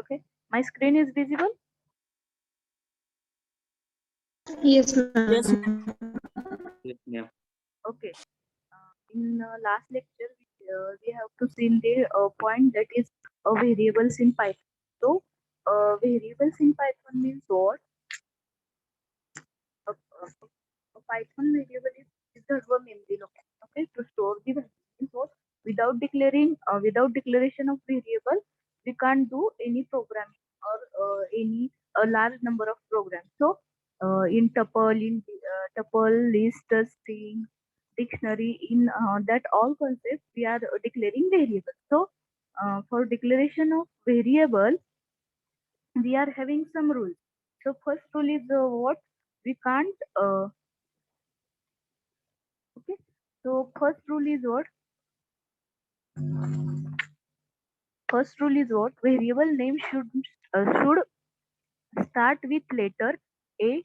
Okay, my screen is visible. Yes, ma'am. Yes, ma'am. Okay. In last lecture, we have to see the point that is variables in Python. So, variables in Python means what? A Python variable is the memory location. Okay, to store the value. So, without declaration of variable, we can't do any programming or any a large number of programs. So, in tuple, list, string, dictionary, in that all concepts we are declaring variable. So, for declaration of variable, we are having some rules. So, first rule is what we can't. Okay. So first rule is what? First rule is what? Variable name should start with letter A,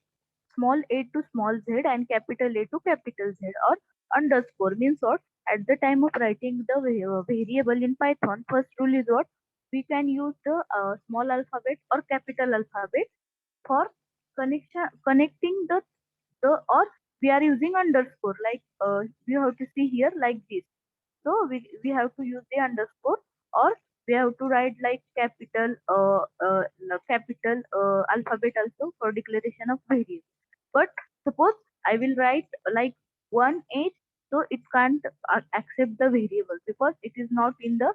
small a to small z, and capital A to capital Z, or underscore means what? At the time of writing the variable in Python, first rule is what? We can use the small alphabet or capital alphabet for connecting the or we are using underscore like you have to see here like this. So we have to use the underscore, or we have to write like capital alphabet also for declaration of variable. But suppose I will write like one age, so it can't accept the variable because it is not in the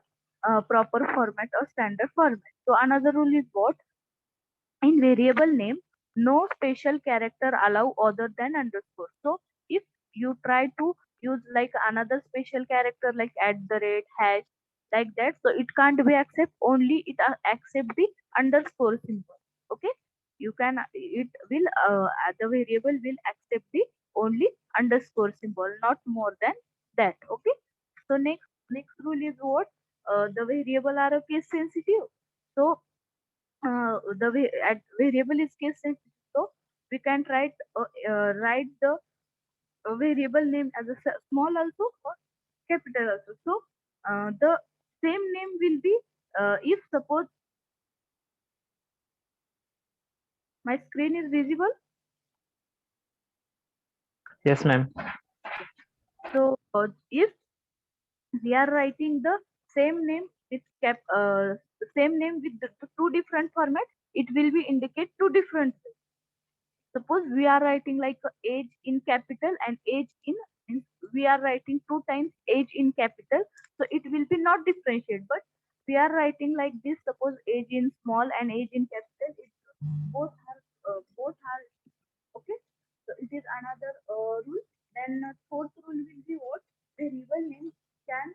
proper format or standard format. So another rule is what? In variable name, no special character allow other than underscore. So if you try to use like another special character like at the rate, hash, like that, so it can't be accept, only it accept the underscore symbol. Okay, you can it will the variable will accept the only underscore symbol, not more than that. Okay, so next rule is what? The variable are case sensitive. So at variable is case sensitive, so we can write the variable name as a small also or capital also. So the same name will be if suppose my screen is visible. Yes, ma'am. So if we are writing the same name with same name with the two different format, it will be indicate two different. Suppose we are writing like age in capital and age in we are writing two times age in capital, so it will be not differentiate. But we are writing like this, suppose age in small and age in capital, both are okay. So it is another rule. Then fourth rule will be what? Variable name can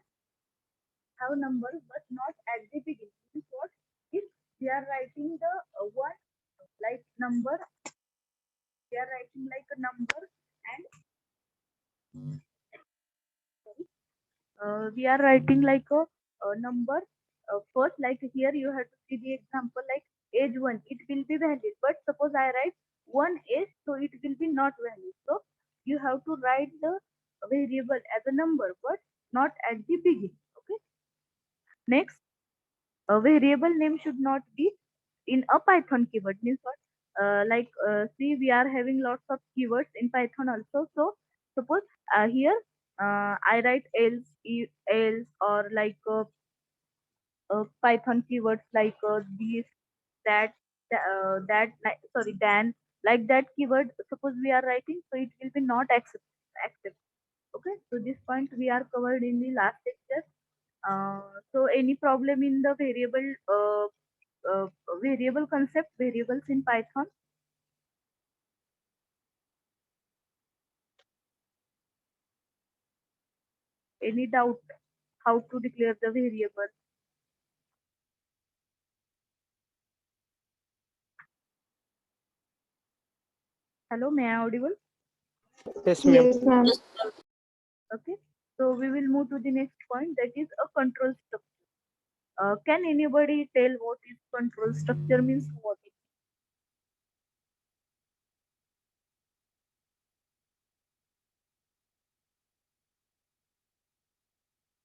have number but not at the beginning. Means what? If we are writing the one like number, we are writing like a number, and we are writing like a number first, like here you have to see the example like age 1, it will be valid, but suppose I write 1 age, so it will be not valid. So you have to write the variable as a number but not at the beginning. Okay, next, a variable name should not be in a Python keyword. Means what? See, we are having lots of keywords in Python also. So suppose here I write else, or like Python keywords like this, that, sorry, than, like that keyword. Suppose we are writing, so it will be not accept. Okay, so this point we are covered in the last lecture. So any problem in the variable concept, variables in Python? Any doubt how to declare the variable? Hello, may I audible? Yes, ma'am. Yes, ma'am. Okay, so we will move to the next point, that is a control structure. Can anybody tell what is control structure means? What it,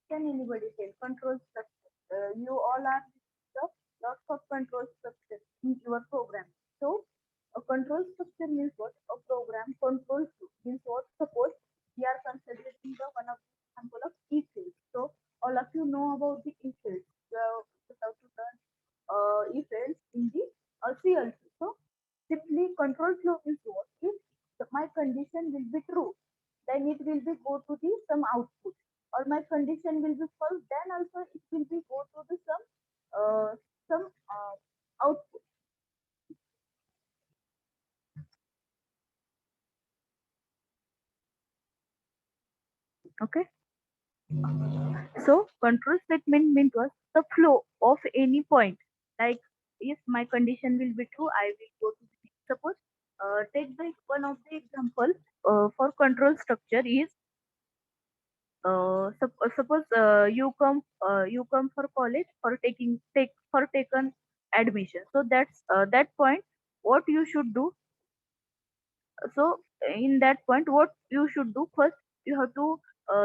can anybody tell control structure? You all are stuff. lots of control structure in your program. So a control structure means what? A program control flow means what? Suppose we are considering the one of the example of e-fields. So all of you know about the e-fields. You have to learn e-fields in the CLC. So simply control flow is what? If my condition will be true, then it will be go to the some output, or my condition will be false, then also it will be go to the some output. Okay. So control statement means was the flow of any point. Like if my condition will be true, I will go to the suppose take the one of the example for control structure is suppose you come for college for taken admission. So that's that point. What you should do, so in that point what you should do first, you have to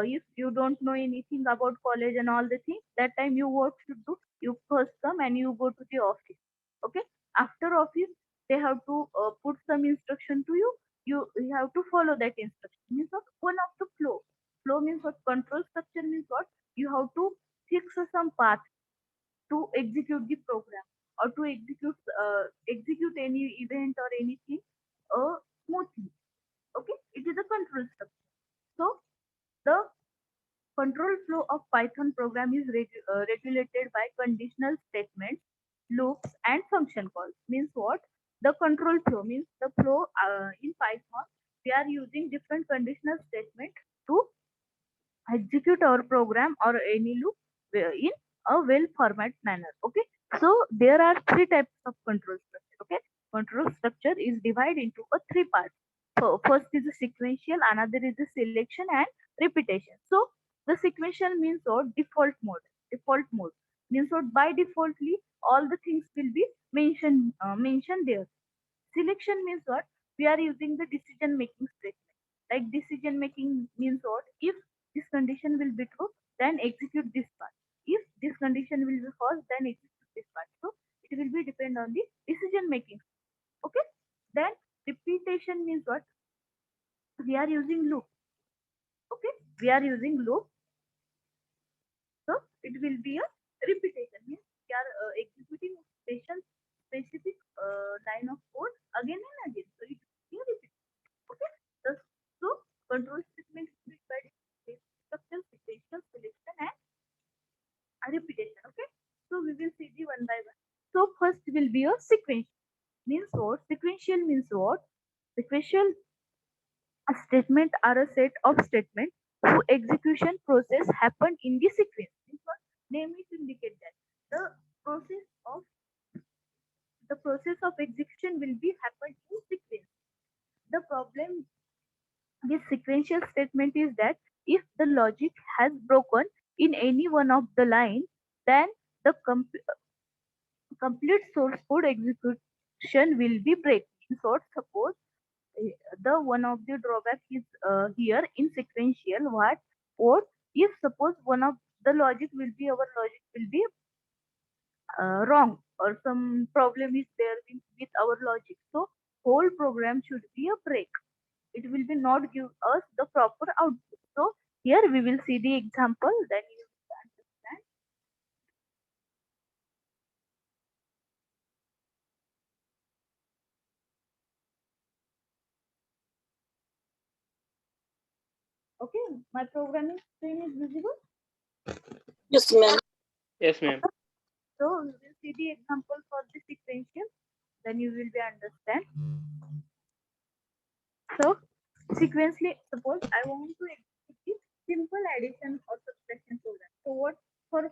if you don't know anything about college and all the things, that time you what should do, you first come and you go to the office. Okay, after office they have to put some instruction to you. You have to follow that instruction. Means what? One of the flow means what? Control structure means what? You have to fix some path to execute the program, or to execute any event or anything smoothly. Okay, it is a control structure. So the control flow of Python program is regulated by conditional statements, loops, and function calls. Means what? The control flow means the flow in Python. We are using different conditional statements to execute our program or any loop in a well format manner. Okay, so there are three types of control structure. Okay, control structure is divided into a three parts. So first is the sequential, another is the selection and repetition. So the sequential means what? Default mode means what? By defaultly all the things will be mentioned there. Selection means what? We are using the decision making statement. Like decision making means what? If this condition will be true, then execute this part. If this condition will be false, then execute this part. So it will be depend on the decision making. Okay. Then repetition means what? We are using loop. Okay. We are using loop. So it will be a repetition. Means we are executing specific line of code again and again. So it will be a repetition. Okay. So control statement is divided into structure, sequential, selection, and repetition. Okay. So we will see the one by one. So first will be a sequential. Means what? Sequential means what? Sequential statement are a set of statements whose execution process happen in the sequence. Means what? Name it indicate that the process of execution will be happen in sequence. The problem this sequential statement is that if the logic has broken in any one of the line, then the complete source code execution will be break. So suppose the one of the drawback is here in sequential. What if suppose one of the logic will be our logic will be wrong, or some problem is there with our logic. So whole program should be a break. It will be not give us the proper output. So here we will see the example, then you will understand. Okay, my programming screen is visible. Yes, ma'am. Yes, ma'am. So we will see the example for the sequential, then you will be understand. So sequentially, suppose I want to execute the simple addition or subtraction program. So what for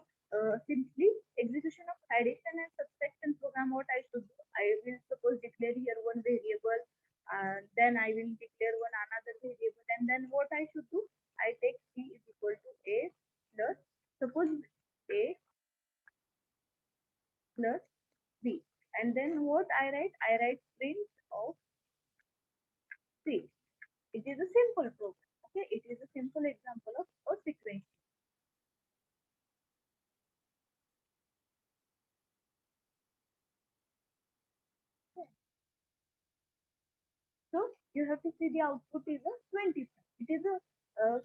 simply execution of addition and subtraction program, what I should do? I will suppose declare here one variable, then I will declare one another variable, and then what I should do? I take c is equal to a plus suppose a plus b, and then what I write? I write print of c. It is a simple program. Okay, it is a simple example of a sequence. have to see the output is a 25. It is a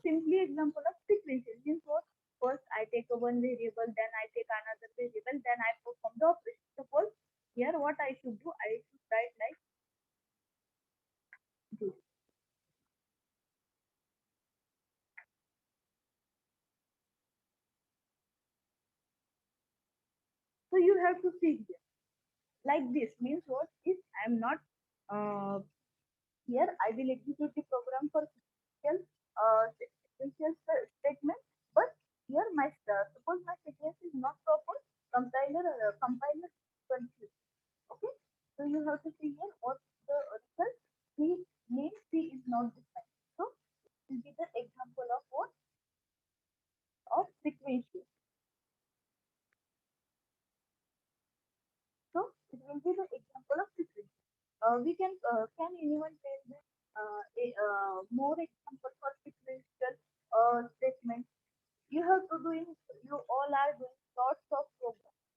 simply example of sequential. Means what? First I take a one variable, then I take another variable, then I perform the operation. Suppose here what I should do, I should write like this. So you have to see here like this. Means what? If I am not here, I will execute the program for sequential statement. But here my suppose my sequence is not proper, compiler confused. Okay, so you have to see here what the result. C name C is not defined. So this is the example of what of sequential. So it will be the example of sequential. We can anyone tell me more example for sequential statement? You have to doing, you all are doing lots of programs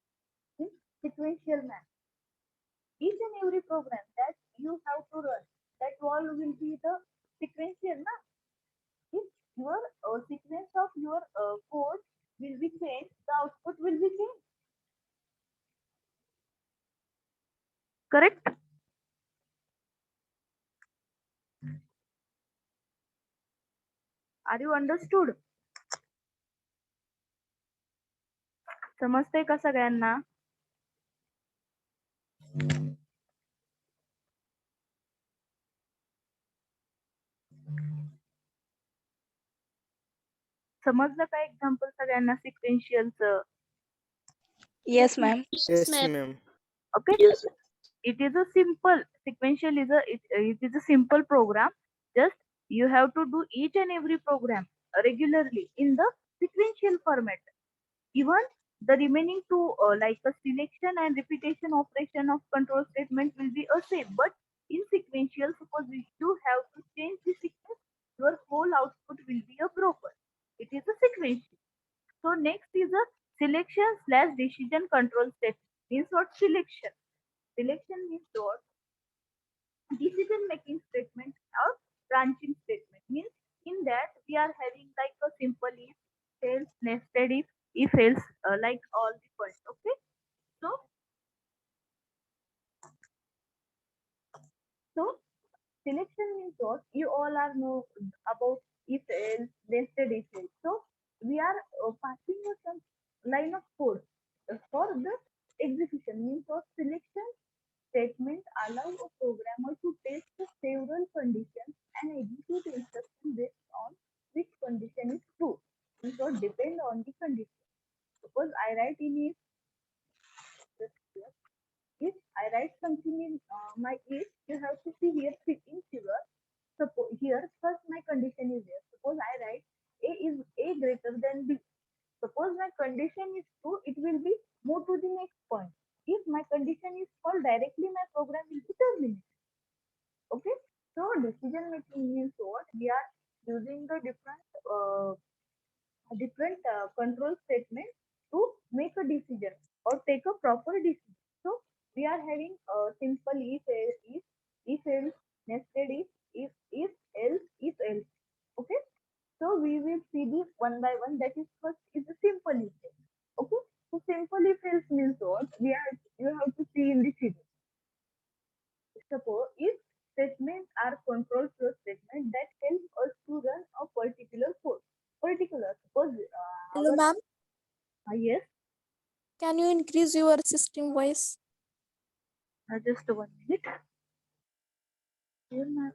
in sequential manner. Each and every program that you have to run, that all will be the sequential. Na? If your sequence of your code will be changed, the output will be changed. Correct? Are you understood? समजते का सगळ्यांना? समजलं का example सगळ्यांना सिक्वेन्शियलचं? Yes, ma'am. Yes, ma'am. Okay. Yes. It is a simple sequential is a it is a simple program. Just you have to do each and every program regularly in the sequential format. Even the remaining two like a selection and repetition operation of control statement will be a same, but in sequential, suppose you have to change the sequence, your whole output will be a broken. It is a sequential. So next is a selection / decision control statement. Means what? Selection. Selection means what? Decision making statement or branching statement. Means in that we are having like a simple if, else, nested if else, like all the points. Okay. So selection means what? You all are know about if else, nested if else. So we are passing some line of code for the execution. Means what? Selection statement allow a programmer to test several conditions and execute instructions based on which condition is true. So depend on the condition. Suppose I write in if I write something in my if, you have to see here in figure. Suppose here first my condition is there. Suppose I write a greater than b. Suppose my condition is true, it will be move to the next point. If my condition is false, directly my program will be terminated. Okay, so decision making means what? We are using the different control statement to make a decision or take a proper decision. So we are having a simple if else, nested if else, if else. Okay, so we will see this one by one. That is first is a simple if else. Okay, so simple if else means what? You have to see in the figure. Suppose if statements are control flow statements that help us to run a particular code. Suppose Hello, ma'am. yes, Can you increase your system voice? just 1 minute. Here, ma'am.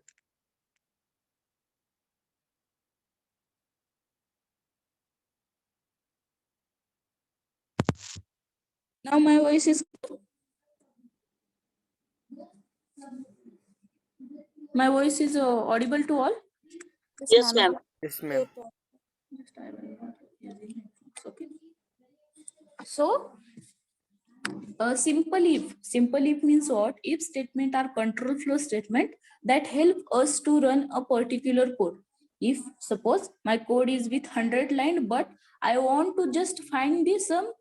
Now my voice is audible to all. Yes, ma'am. Yes, ma'am. Just I will not using headphones, okay. So a simple if means what? If statement are control flow statement that help us to run a particular code. If suppose my code is with 100 line, but I want to just find this some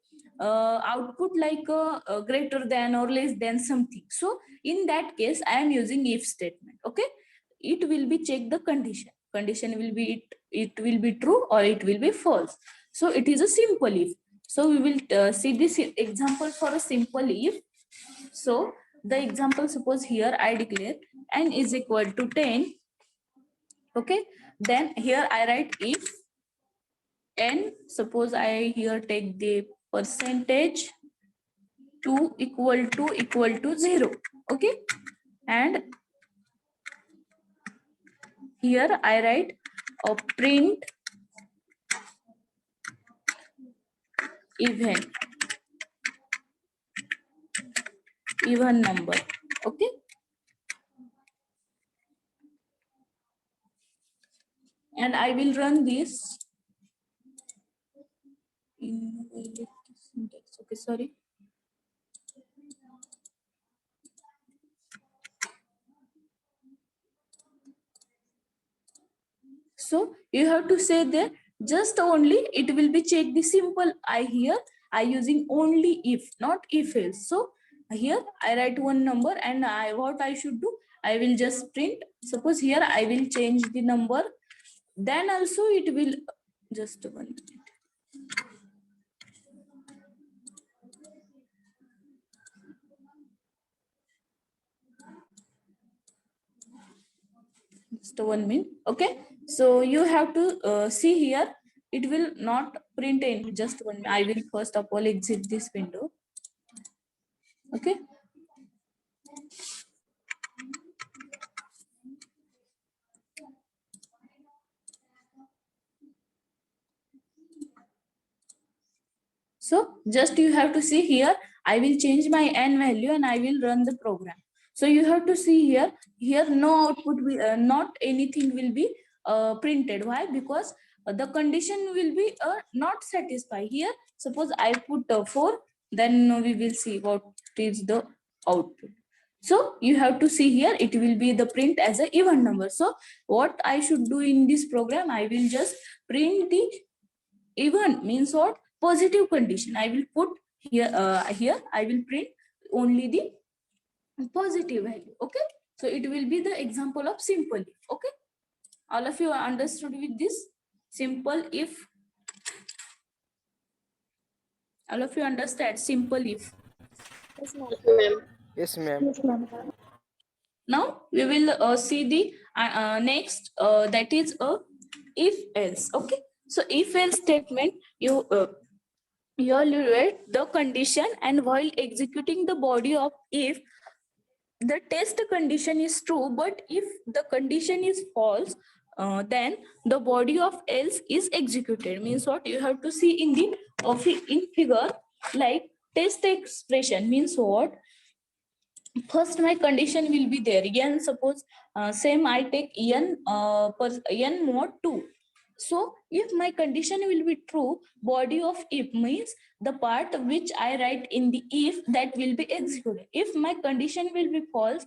output like greater than or less than something. So in that case, I am using if statement. Okay. it will be check the condition will be it will be true or it will be false. So it is a simple if. So we will see this example for a simple if. So the example, suppose here I declare n is equal to 10. Okay, then here I write if n, suppose I here take the percentage 2 equal to 0. Okay, and here I write a print even number. Okay, and I will run this in syntax. Okay, sorry. So you have to say that just only it will be check the simple I here. I using only if, not if else. So here I write one number and what I should do, I will just print. Suppose here I will change the number, then also it will, just 1 minute. Just 1 minute. Okay, so you have to see here, it will not print in just 1 minute. I will first of all exit this window. Okay, so just you have to see here, I will change my n value and I will run the program. So you have to see here no output will, not anything will be printed. Why? Because the condition will be not satisfied. Here, suppose I put 4, then we will see what is the output. So you have to see here, it will be the print as an even number. So what I should do in this program, I will just print the even, means what? Positive condition. I will put here, here I will print only the positive value. Okay, so it will be the example of simple if. Okay, all of you are understood with this simple if? All of you understand simple if? Yes, ma'am. Now we will see the next, that is a if else. Okay, so if else statement, you evaluate the condition, and while executing the body of if, the test condition is true, but if the condition is false, then the body of else is executed. Means what? You have to see in the in figure, like test expression means what? First my condition will be there, n, suppose same I take n n mod 2. So if my condition will be true, body of if means the part which I write in the if, that will be executed. If my condition will be false,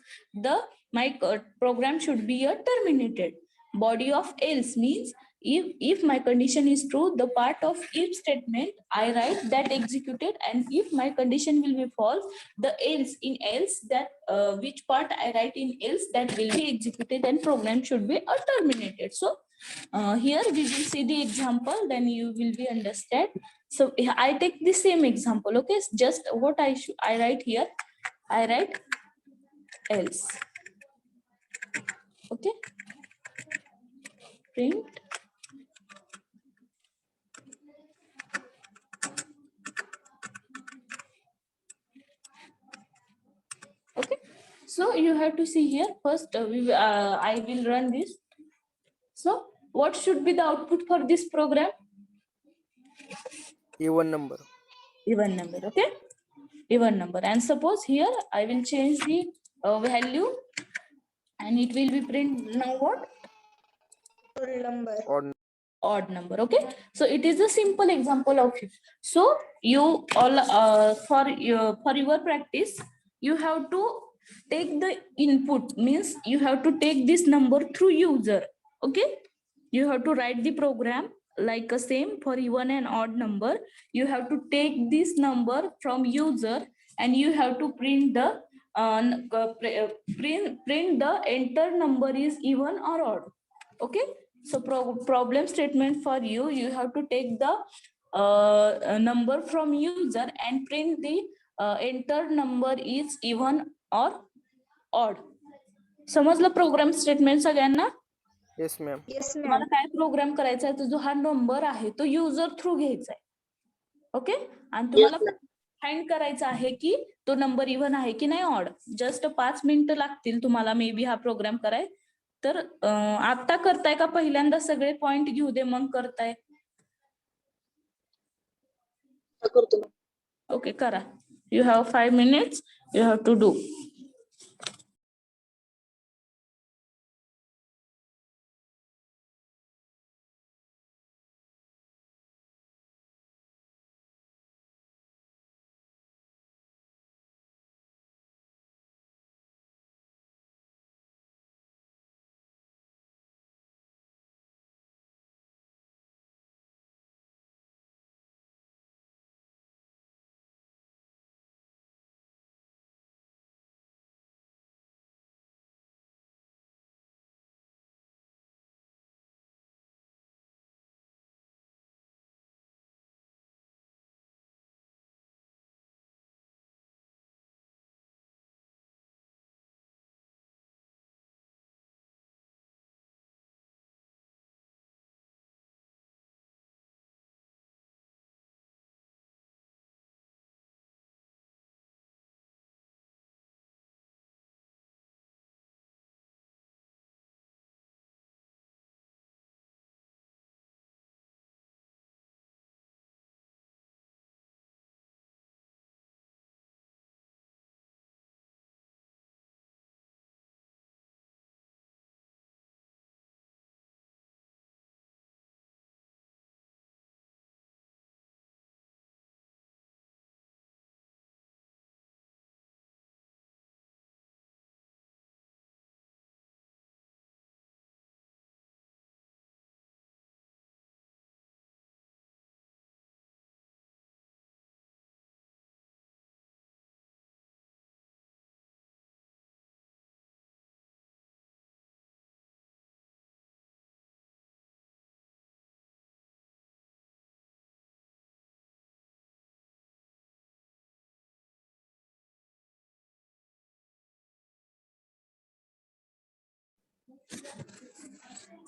my program should be terminated. Body of else means if my condition is true, the part of if statement I write that executed, and if my condition will be false, the else in else, that which part I write in else, that will be executed and program should be terminated. So here we will see the example, then you will be understand. So I take the same example. Okay, just what I write here, I write else. Okay, print okay. So you have to see here first, I will run this. So what should be the output for this program? Even number. Even number. Okay, even number. And suppose here I will change the value, and it will be print now what? Odd number. Okay, so it is a simple example of it. So you all for your practice, you have to take the input, means you have to take this number through user. Okay, you have to write the program like a same for even and odd number. You have to take this number from user, and you have to print the print the enter number is even or odd. Okay, so problem statement for you, you have to take the number from user and print the enter number is even or odd. समजलं program statement सगळ्यांना? Yes, ma'am. Yes, तुम्हाला ma'am. काय programme करायचा आहे, तो जो हा number आहे तो युजर थ्रू घ्यायचा आहे. ओके, आणि तुम्हाला फाइंड करायचा आहे की तो नंबर इव्हन आहे की नाही ऑड. जस्ट 5 मिनिटं लागतील तुम्हाला मे बी हा प्रोग्राम कराय. तर आता करताय का पहिल्यांदा सगळे पॉइंट घेऊ दे मग करताय? ओके, करा. You have 5 minutes. You have to do.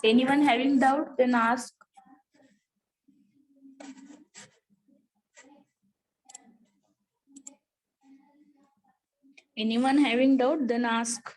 Anyone having doubt, then ask. Anyone having doubt, then ask.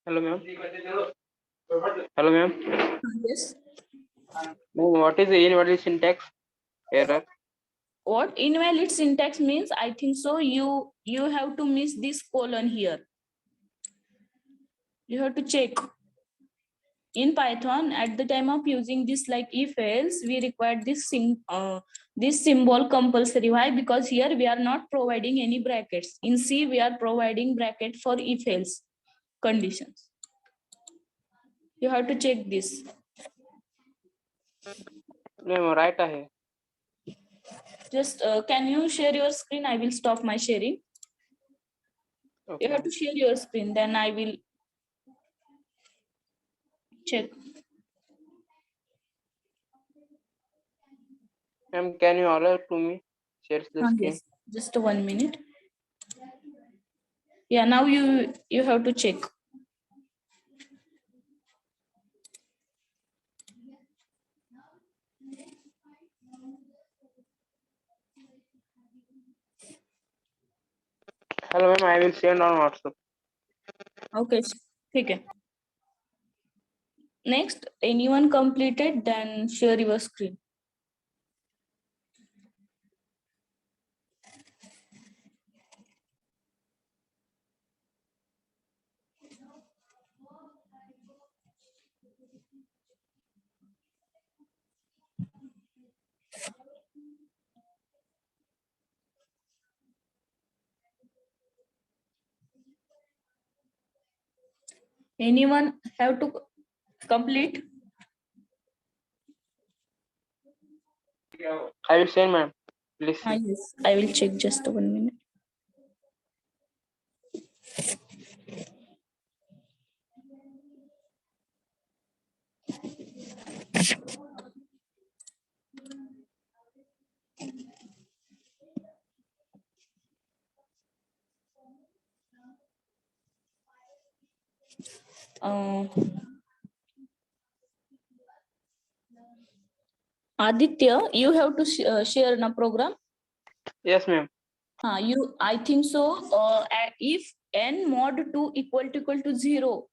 Hello, ma'am. Hello, ma'am. Yes. Ma'am, what is the invalid syntax error? What invalid syntax means? I think so. You have to miss this colon here. You have to check. In Python, at the time of using this like if else, we require this symbol compulsory. Why? Because here we are not providing any brackets. In C, we are providing bracket for if else conditions. You have to check this. Ma'am, right ahe. Just can you share your screen? I will stop my sharing. Okay. You have to share your screen, then I will check. Ma'am, can you allow to me share the screen? Yes, just 1 minute. Yeah, now you have to check. Hello, ma'am. I will send on WhatsApp. Okay, okay. Next, anyone completed, then share your screen. Anyone have to complete? I will send, ma'am. Please. Yes, I will check just 1 minute. Aditya, you have to share in a program. Yes, ma'am. I think so. If n mod 2 equal to 0,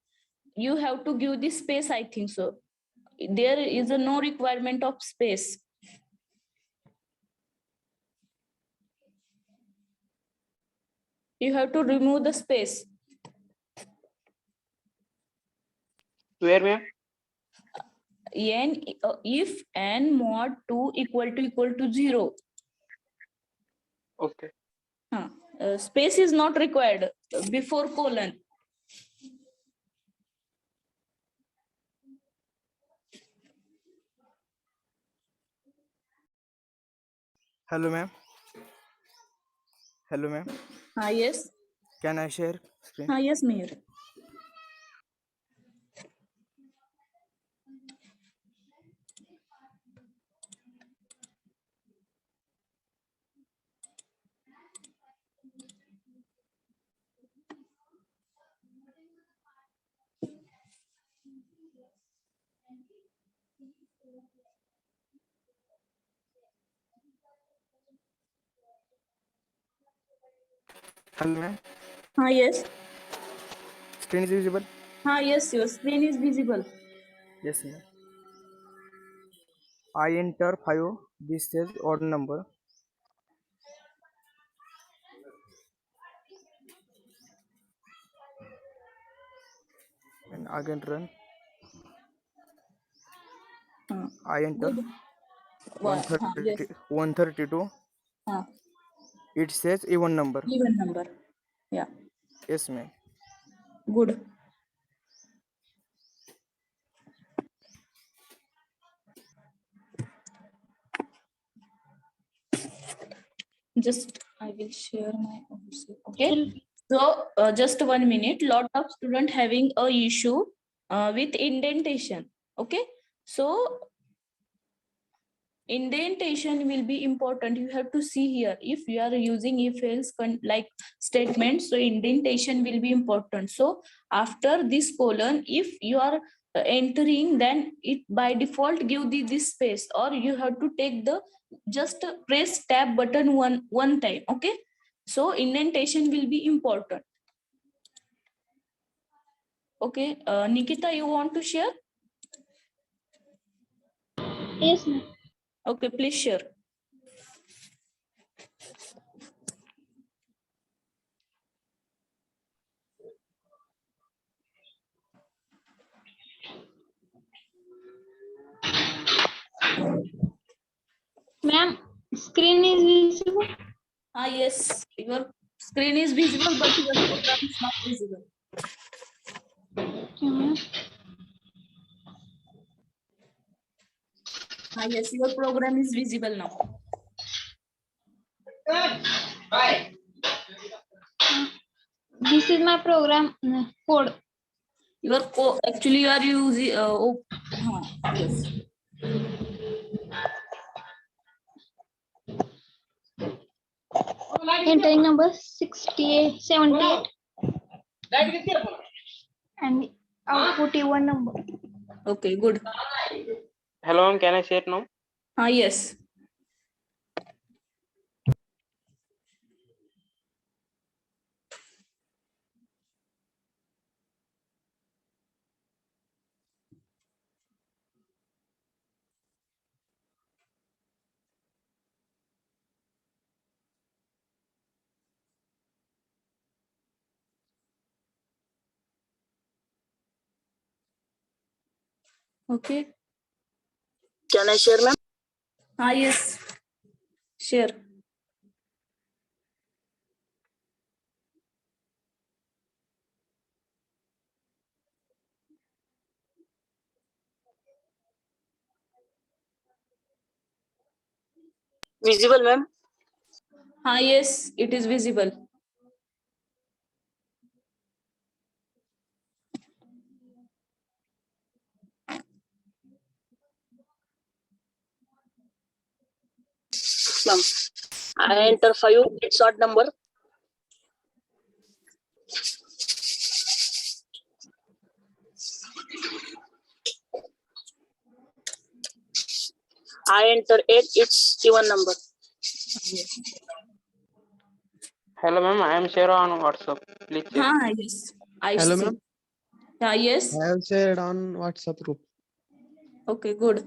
you have to give the space. I think so. There is no requirement of space. You have to remove the space. Where, ma'am? If n mod 2 equal to 0. Okay. Space is not required before colon. Hello, ma'am. Hello, ma'am. Yes. Can I share screen? Yes, Meher. Hello, ma'am. Yes. Screen is visible? Yes, your screen is visible. Yes, ma'am. I enter 5. This says odd number. And again run. I enter Good. 130, Yes. 132. It says even number. Even number. Yeah. Yes, ma'am. Good. Just I will share my answer. Okay. So just 1 minute. Lot of student having a issue with indentation. Okay. So indentation will be important. You have to see here if you are using if else like statement, so indentation will be important. So after this colon, if you are entering, then it by default give this space, or you have to take the just press tab button one time. Okay, so indentation will be important. Okay, Nikita, you want to share? Yes, ma'am. Okay, please share. Ma'am, screen is visible. Yes, your screen is visible, but your program is not visible. Okay, ma'am. Yes, your program is visible now. This is my program code. Actually you are using yes. Entering number 68, 78. And output even number. Okay, good. Hello, ma'am. Can I share now? Yes. Okay. Can I share, ma'am? Yes. Share. Visible, ma'am. Yes, it is visible. Ma'am. I enter 5. It's odd number. I enter 8. It's even number. Hello, ma'am. I am share on WhatsApp. Please check. Yes, I Hello, see. ma'am. Yes. I have shared on WhatsApp group. Okay, good.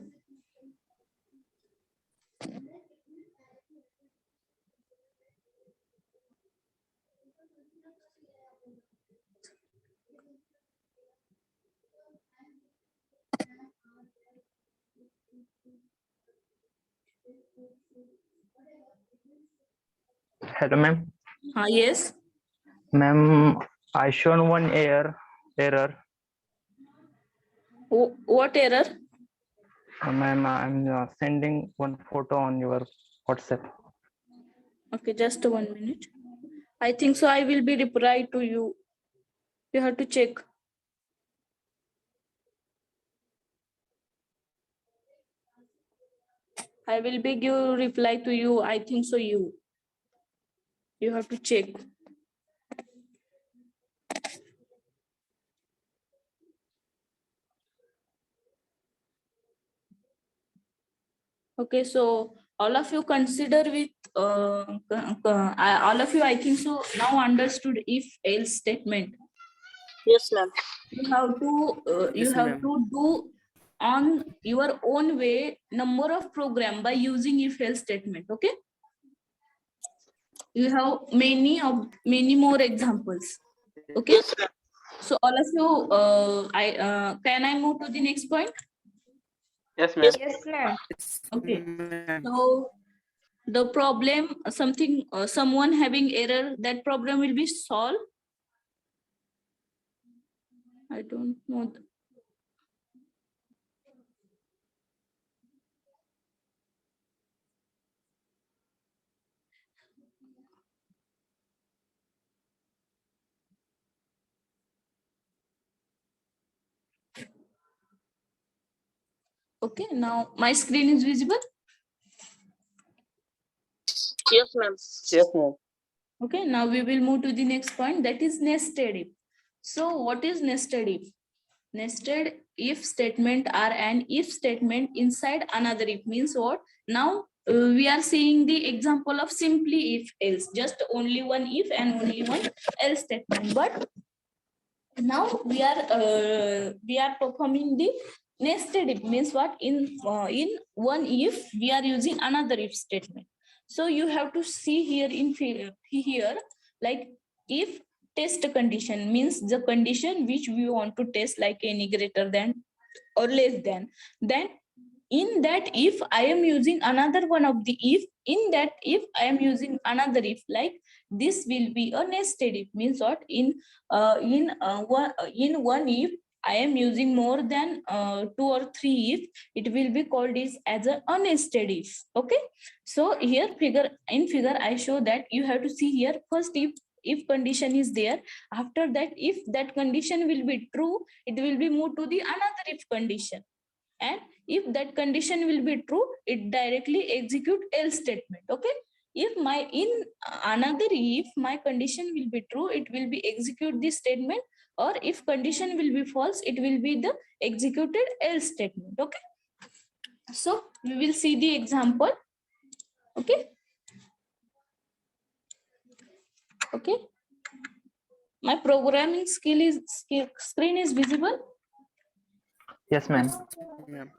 Hello, ma'am. Yes. Ma'am, I shown one error. What error? Ma'am, I'm sending one photo on your WhatsApp. Okay, just 1 minute. I think so. I will be reply to you. You have to check. I will be give reply to you. I think so. You have to check. Okay, so all of you consider with all of you, I think so, now understood if else statement. Yes, ma'am. You have to Yes, ma'am. do on your own way number of program by using if else statement. Okay, you have many more examples. Okay, Yes, ma'am. so all of you, can I move to the next point? Yes, ma'am. Yes, ma'am. Okay, Ma'am. so the problem, something, someone having error, that problem will be solved. I don't know. Okay, now my screen is visible. Yes, ma'am. Yes, ma'am. Okay, now we will move to the next point, that is nested if. So what is nested if? Nested if statement are an if statement inside another if, means what? Now we are seeing the example of simply if else, just only one if and only one else statement. But now we are performing the nested if, means what? In one if we are using another if statement. So you have to see here in here, like if test condition, means the condition which we want to test, like any greater than or less than, then in that if I am using another one of the if, in that if I am using another if, like this will be a nested if, means what? In one if I am using more than 2 or 3 if, it will be called as a nested if. Okay, so here figure I show that you have to see here, first if condition is there, after that if that condition will be true, it will be moved to the another if condition, and if that condition will be true, it directly execute else statement. Okay, if my in another if my condition will be true, it will be execute this statement, or if condition will be false, it will be the executed else statement. Okay, so we will see the example. Okay, okay, my programming screen is visible. Yes, ma'am. Ma'am.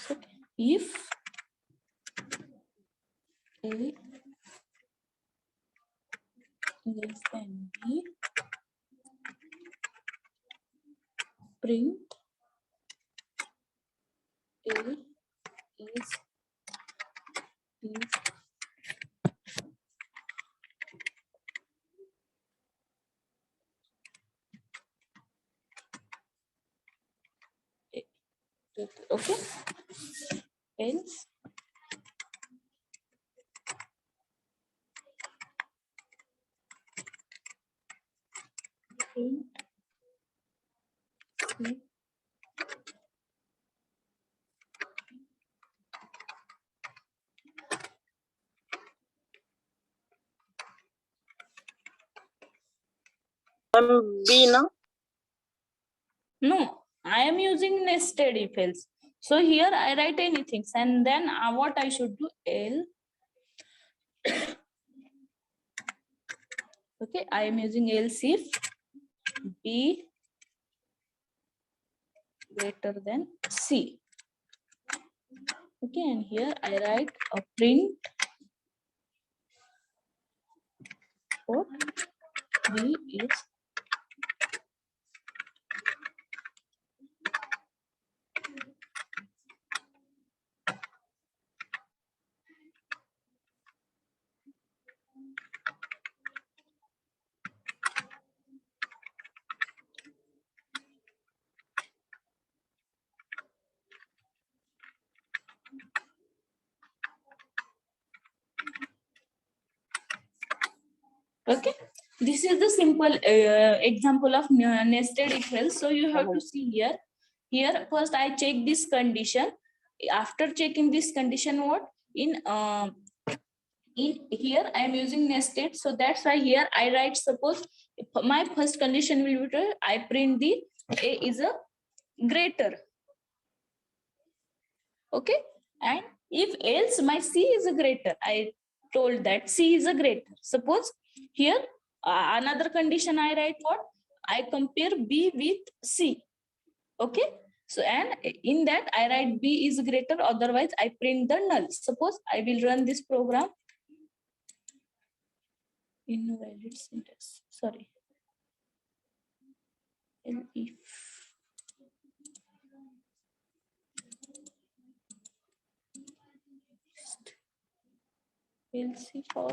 Okay. If A less than B, print A is Okay. Else. Print. C. B now. No, I am using nested if else. So here I write anything and then what I should do? L. Okay, I am using else if B greater than C. Okay, and here I write a print for B is okay. This is the simple example of nested if else. So you have to see here. Here first I check this condition. After checking this condition, what in here I am using nested. So that's why here I write, suppose my first condition will be I print the A is a greater. Okay, and if else my C is a greater, I told that C is a greater. Suppose here another condition I write what? I compare B with C. Okay, so and in that I write B is greater, otherwise I print the null. Suppose I will run this program. Invalid syntax, sorry. If else for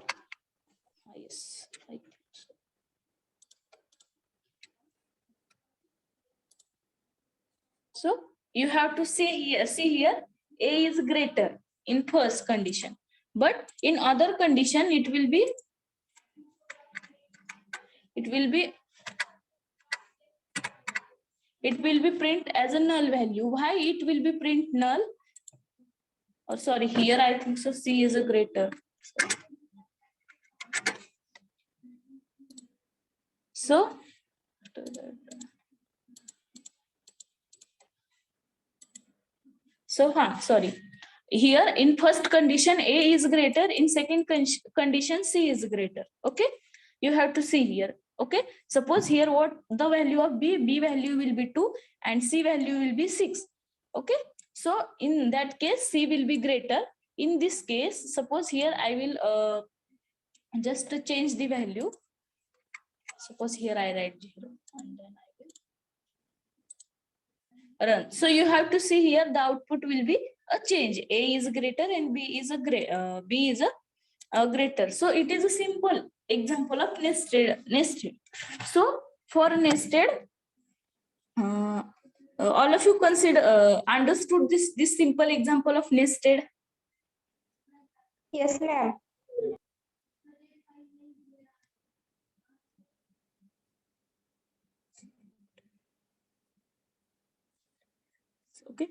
yes, I think so. So you have to see here, A is greater in first condition, but in other condition it will be print as a null value. Why it will be print null? Or sorry, here I think so C is a greater. So sorry. Here in first condition A is greater, in second condition C is greater. Okay, you have to see here. Okay, suppose here what the value of B value will be 2 and C value will be 6. Okay, so in that case C will be greater. In this case, suppose here I will just change the value. Suppose here I write 0 and then I will run. So you have to see here the output will be a change. A is greater and B is a greater. So it is a simple example of nested. So for nested, all of you understood this simple example of nested. Yes, ma'am. Okay.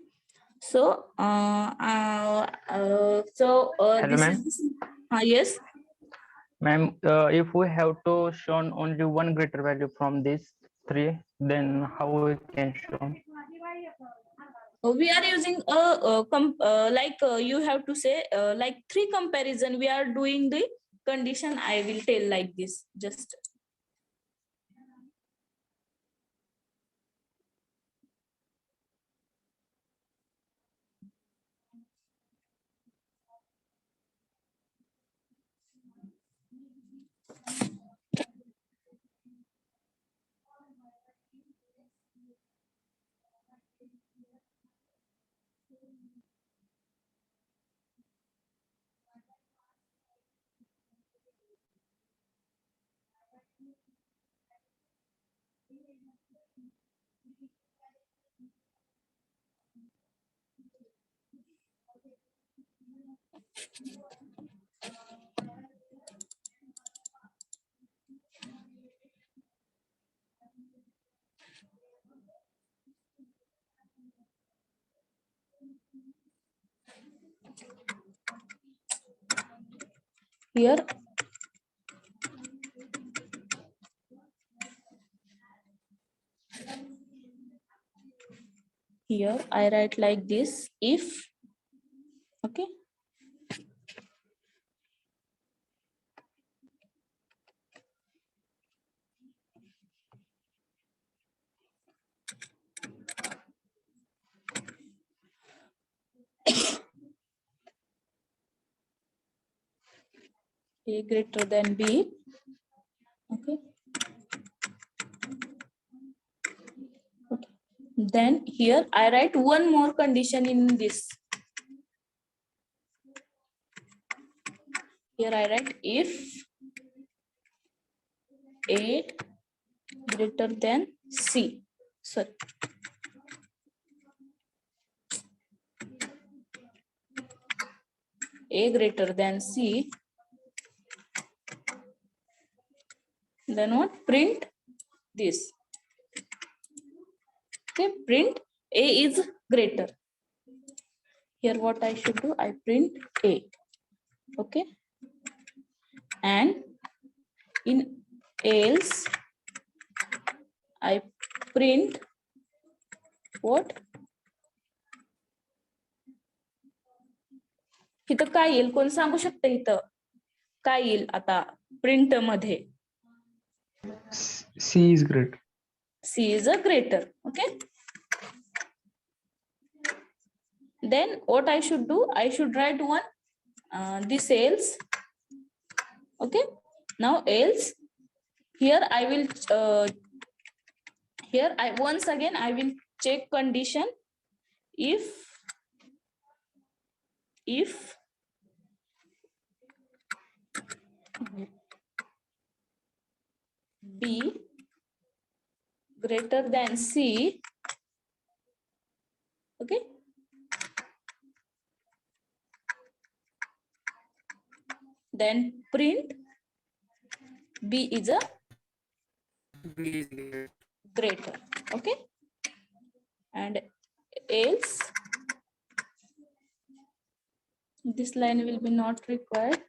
So Hello, this ma'am. is yes. Ma'am, if we have to show only one greater value from these three, then how we can show? We are using you have to say like 3 comparison. We are doing the condition. I will tell like this. Just Here I write like this, if, okay, A greater than B, okay. Okay. Then here I write one more condition in this. Here I write if A greater than C. Sorry. A greater than C, then what? Print this. Okay, print A is greater. Here what I should do? I print A. Okay. And in else I print what? इथं काय येईल? कोण सांगू शकतं इथं काय येईल आता प्रिंट मध्ये? C is greater. C is a greater. Okay. Then what I should do? I should write one this else. Okay. Now else here I will here I once again I will check condition if B greater than C, okay, then print B is a greater, okay, and else this line will be not required.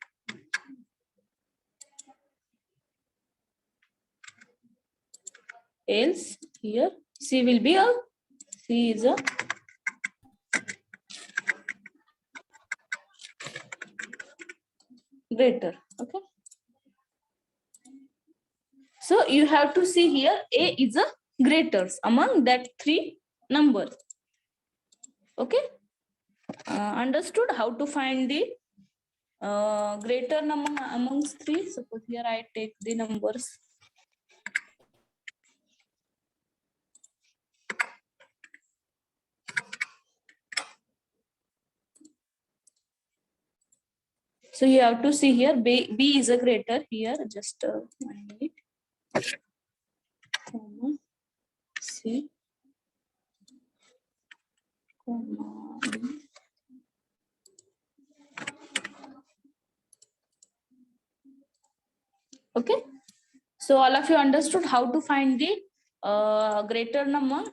Else here C will be C is a greater, okay. So you have to see here A is a greaters among that three numbers, okay. Understood how to find the greater number amongst three? Suppose here I take the numbers. So you have to see here B is a greater here, just 1 minute. Comma, C, comma, B. Okay, so all of you understood how to find the greater number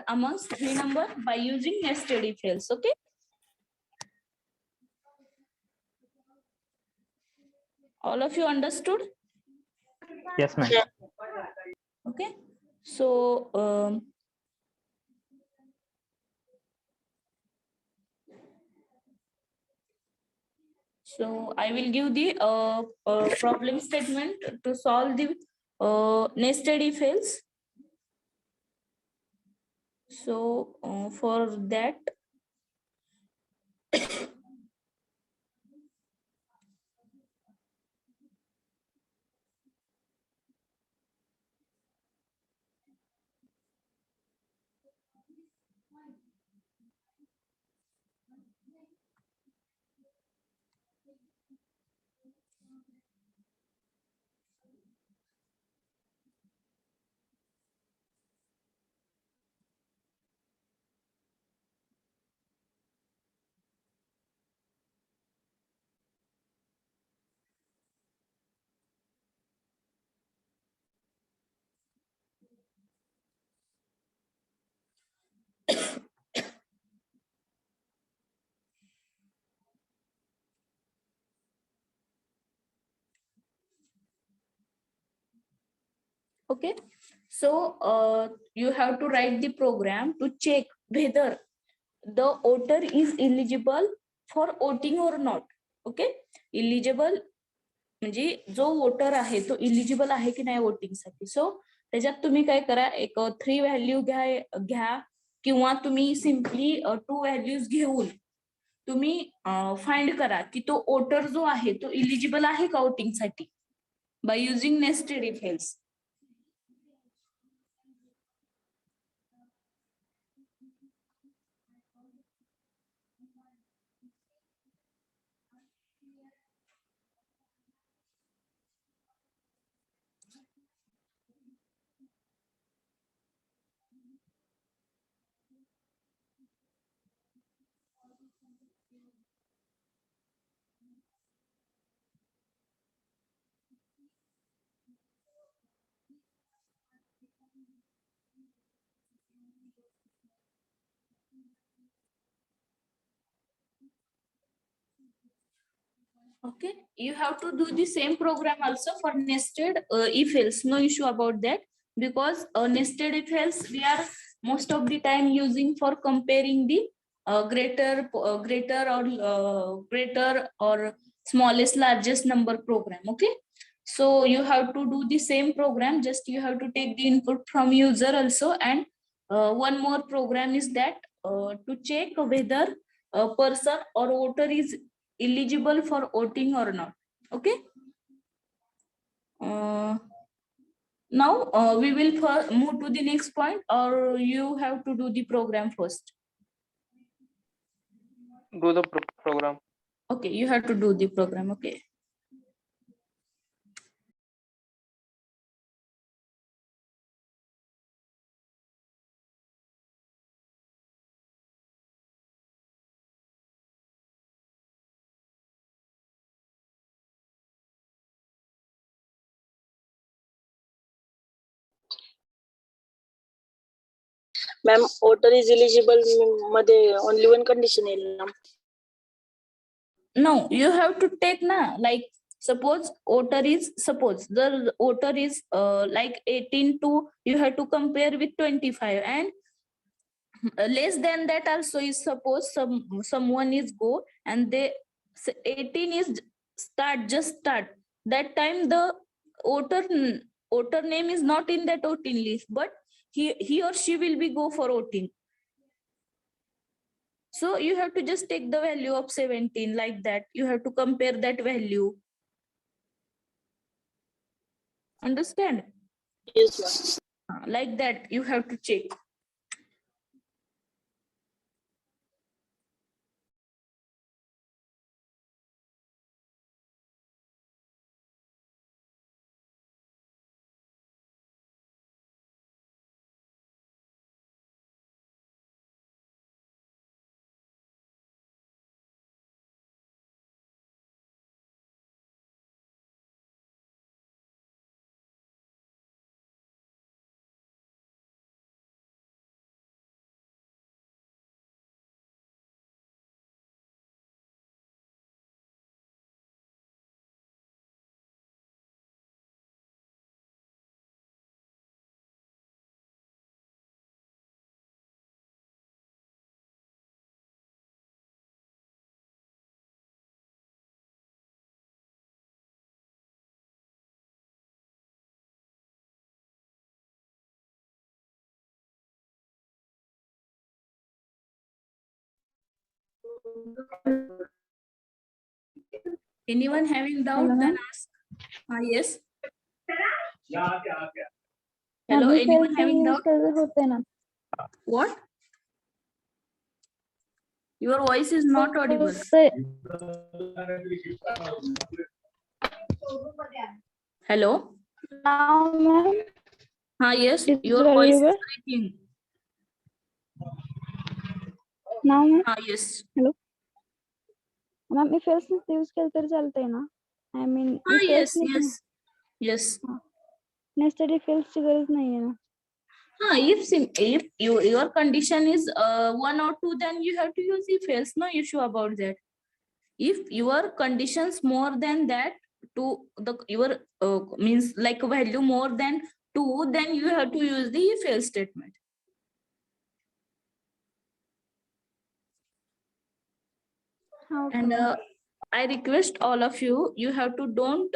amongst three number by using nested if else, okay. All of you understood? Yes, ma'am. Okay, so so I will give the problem statement to solve the nested if else. So for that Okay, so you have to write the program to check whether the voter is eligible for voting or not. Okay, eligible म्हणजे जो voter आहे तो eligible आहे की नाही voting साठी. सो त्याच्यात तुम्ही काय करा, एक 3 व्हॅल्यू घ्या किंवा तुम्ही सिम्पली 2 व्हॅल्यूज घेऊन तुम्ही फाइंड करा की तो वोटर जो आहे तो इलिजिबल आहे का वोटिंग साठी by using nested if else. Okay, you have to do the same program also for nested if else. No issue about that, because nested if else we are most of the time using for comparing the greater or smallest largest number program. Okay, so you have to do the same program, just you have to take the input from user also. And one more program is that to check whether a person or voter is eligible for voting or not. Okay, now we will move to the next point, or you have to do the program first. Do the program. Okay, you have to do the program. Okay. Ma'am voter is eligible मध्ये only one condition येईल ना. No, you have to take like suppose voter is the voter is like 18 to, you have to compare with 25, and less than that also is, suppose someone is go and they 18 is just start that time the voter name is not in that voting list, but he or she will be go for voting. So you have to just take the value of 17 like that. You have to compare that value. Understand? Yes, ma'am. Like that you have to check. Anyone having doubt, then ask. Yes. Hello, anyone having doubt? What? Your voice is not audible. Hello. Yes, your voice is breaking. Now, Yes. hello. Ma'am, if else use केलं तर चालतंय ना? I mean, if else नाही Yes. nested if else ची गरज नाहीये ना? If your condition is 1 or 2, then you have to use if else. No issue about that. If your conditions more than that, to your means like value more than 2, then you have to use the if else statement. And I request all of you, you have to don't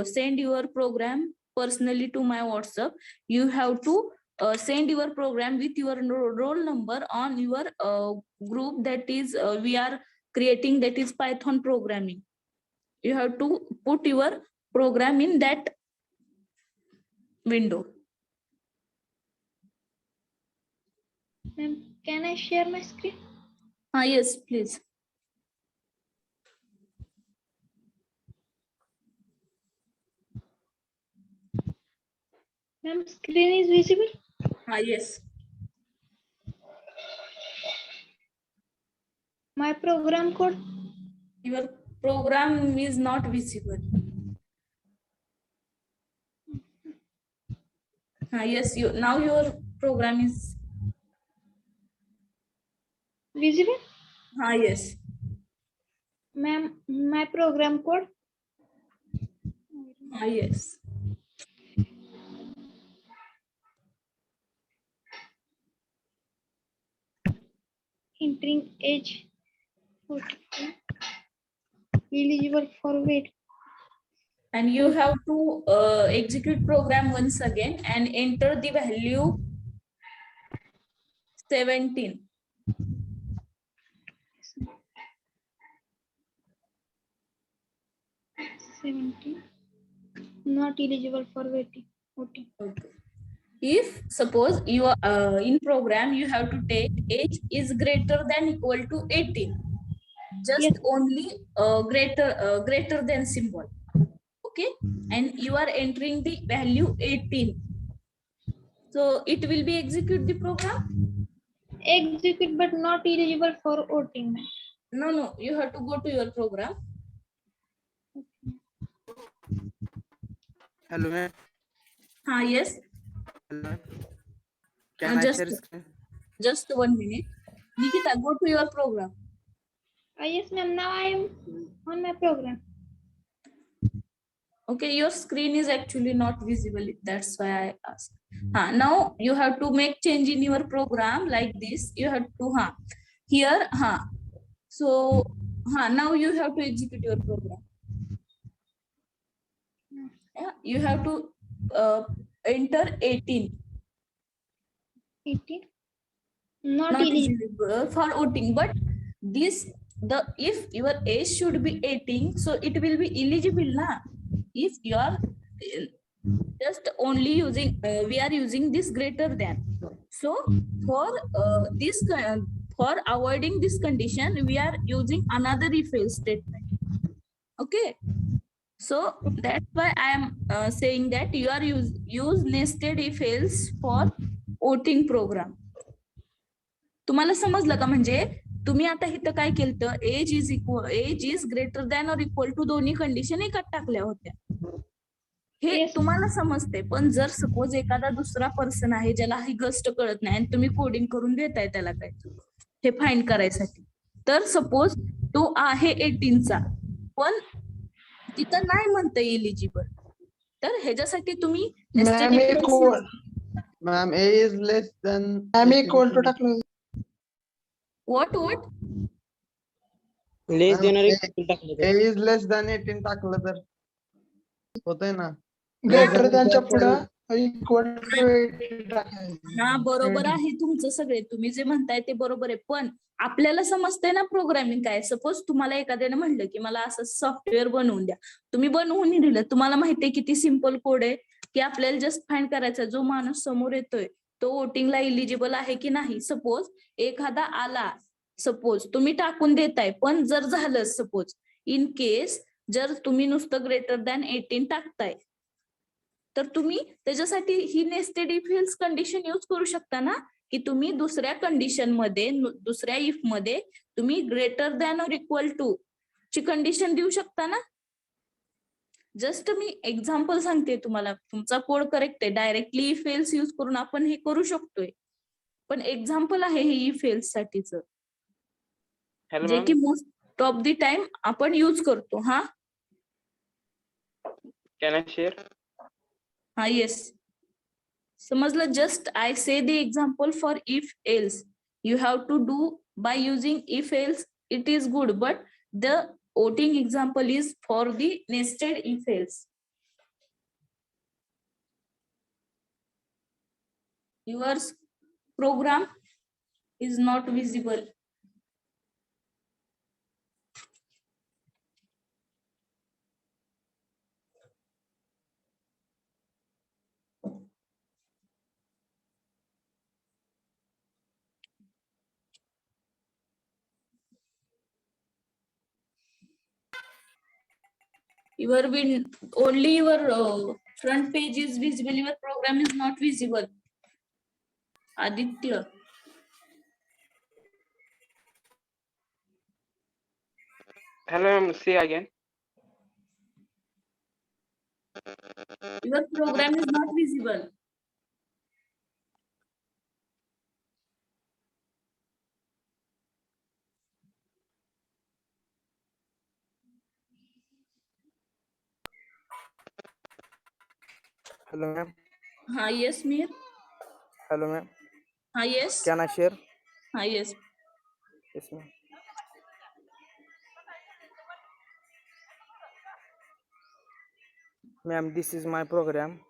send your program personally to my WhatsApp. You have to send your program with your roll number on your group that is we are creating, that is Python programming. You have to put your program in that window. Ma'am, can I share my screen? Yes, please. Ma'am, screen is visible? Yes. My program code? Your program is not visible. Yes, now your program is Visible? yes. Ma'am, my program code? Yes. Entering age 42. Eligible for wait. And you have to execute program once again and enter the value 17. 17. Not eligible for waiting. Okay. If suppose you are in program, you have to take age is greater than equal to 18. Just Yes. only greater than symbol. Okay, and you are entering the value 18. So it will be execute the program. Execute but not eligible for voting. No, you have to go to your program. Hello, ma'am. Yes. Hello. Can I share screen? Just 1 minute. Nikita, go to your program. Yes, ma'am. Now I am on my program. Okay, your screen is actually not visible. That's why I asked. Now you have to make change in your program like this. You have to here. So now you have to execute your program. Yeah, you have to enter 18. 18. Not Not eligible. eligible for voting, but if your age should be 18, so it will be eligible na. If you are just only using we are using this greater than, so for for avoiding this condition we are using another if else statement. Okay, so that's why I am saying that you are use nested if else for voting program. तुम्हाला समजलं का? म्हणजे तुम्ही आता इथं काय केलं, as is greater than और इक्वल टू दोन्ही कंडिशन एकात टाकल्या होत्या. हे तुम्हाला समजते. पण जर सपोज एखादा दुसरा पर्सन आहे ज्याला ही गोष्ट कळत नाही आणि तुम्ही कोडिंग करून देताय त्याला काय हे फाइंड करायसाठी, तर सपोज तो आहे 18चा पण तिथं नाही म्हणतं एलिजिबल, तर ह्याच्यासाठी तुम्ही ma'am A is less than ma'am equal to टाकलं. व्हॉट लेस देणार ए इज लेस दॅन 18 टाकलं तर होतंय ना. ग्रेटर दॅनच्या पुढे इक्वल टू 18 टाकायचं. बरोबर आहे तुमचं सगळे, तुम्ही जे म्हणताय ते बरोबर आहे. पण आपल्याला समजतंय ना प्रोग्रामिंग काय. सपोज तुम्हाला एखाद्याने म्हणलं की मला असं सॉफ्टवेअर बनवून द्या, तुम्ही बनवून दिलं. तुम्हाला माहितीये किती सिम्पल कोड आहे की आपल्याला जस्ट फाइंड करायचा जो माणूस समोर येतोय तो वोटिंगला इलिजिबल आहे की नाही. सपोज एखादा आला, सपोज तुम्ही टाकून देताय, पण जर झालं सपोज इन केस जर तुम्ही नुसतं ग्रेटर दॅन 18 टाकताय, तर तुम्ही त्याच्यासाठी ही nested if else condition use करू शकता ना, की तुम्ही दुसऱ्या कंडिशन मध्ये, दुसऱ्या इफ मध्ये तुम्ही ग्रेटर दॅन और इक्वल टू ची कंडिशन देऊ शकता ना. जस्ट मी एक्झाम्पल सांगते तुम्हाला, तुमचा कोड करेक्ट आहे, डायरेक्टली इफ एल्स यूज करून आपण हे करू शकतोय, पण एक्झाम्पल आहे हे इफ एल्स साठीच, जे की मोस्ट ऑफ द टाइम आपण यूज करतो. Can I share? Yes. समजलं? just I say the example for if else. You have to do by using if else, it is good, but the voting example is for the nested if else. Your program is not visible. Only your front page is visible, your program is not visible. Aditya. Hello, ma'am. Say again. Your program is not visible. Hello, ma'am. Yes, Mir. Hello, ma'am. Yes. Can I share? Yes. Yes, ma'am. Ma'am, this is my program.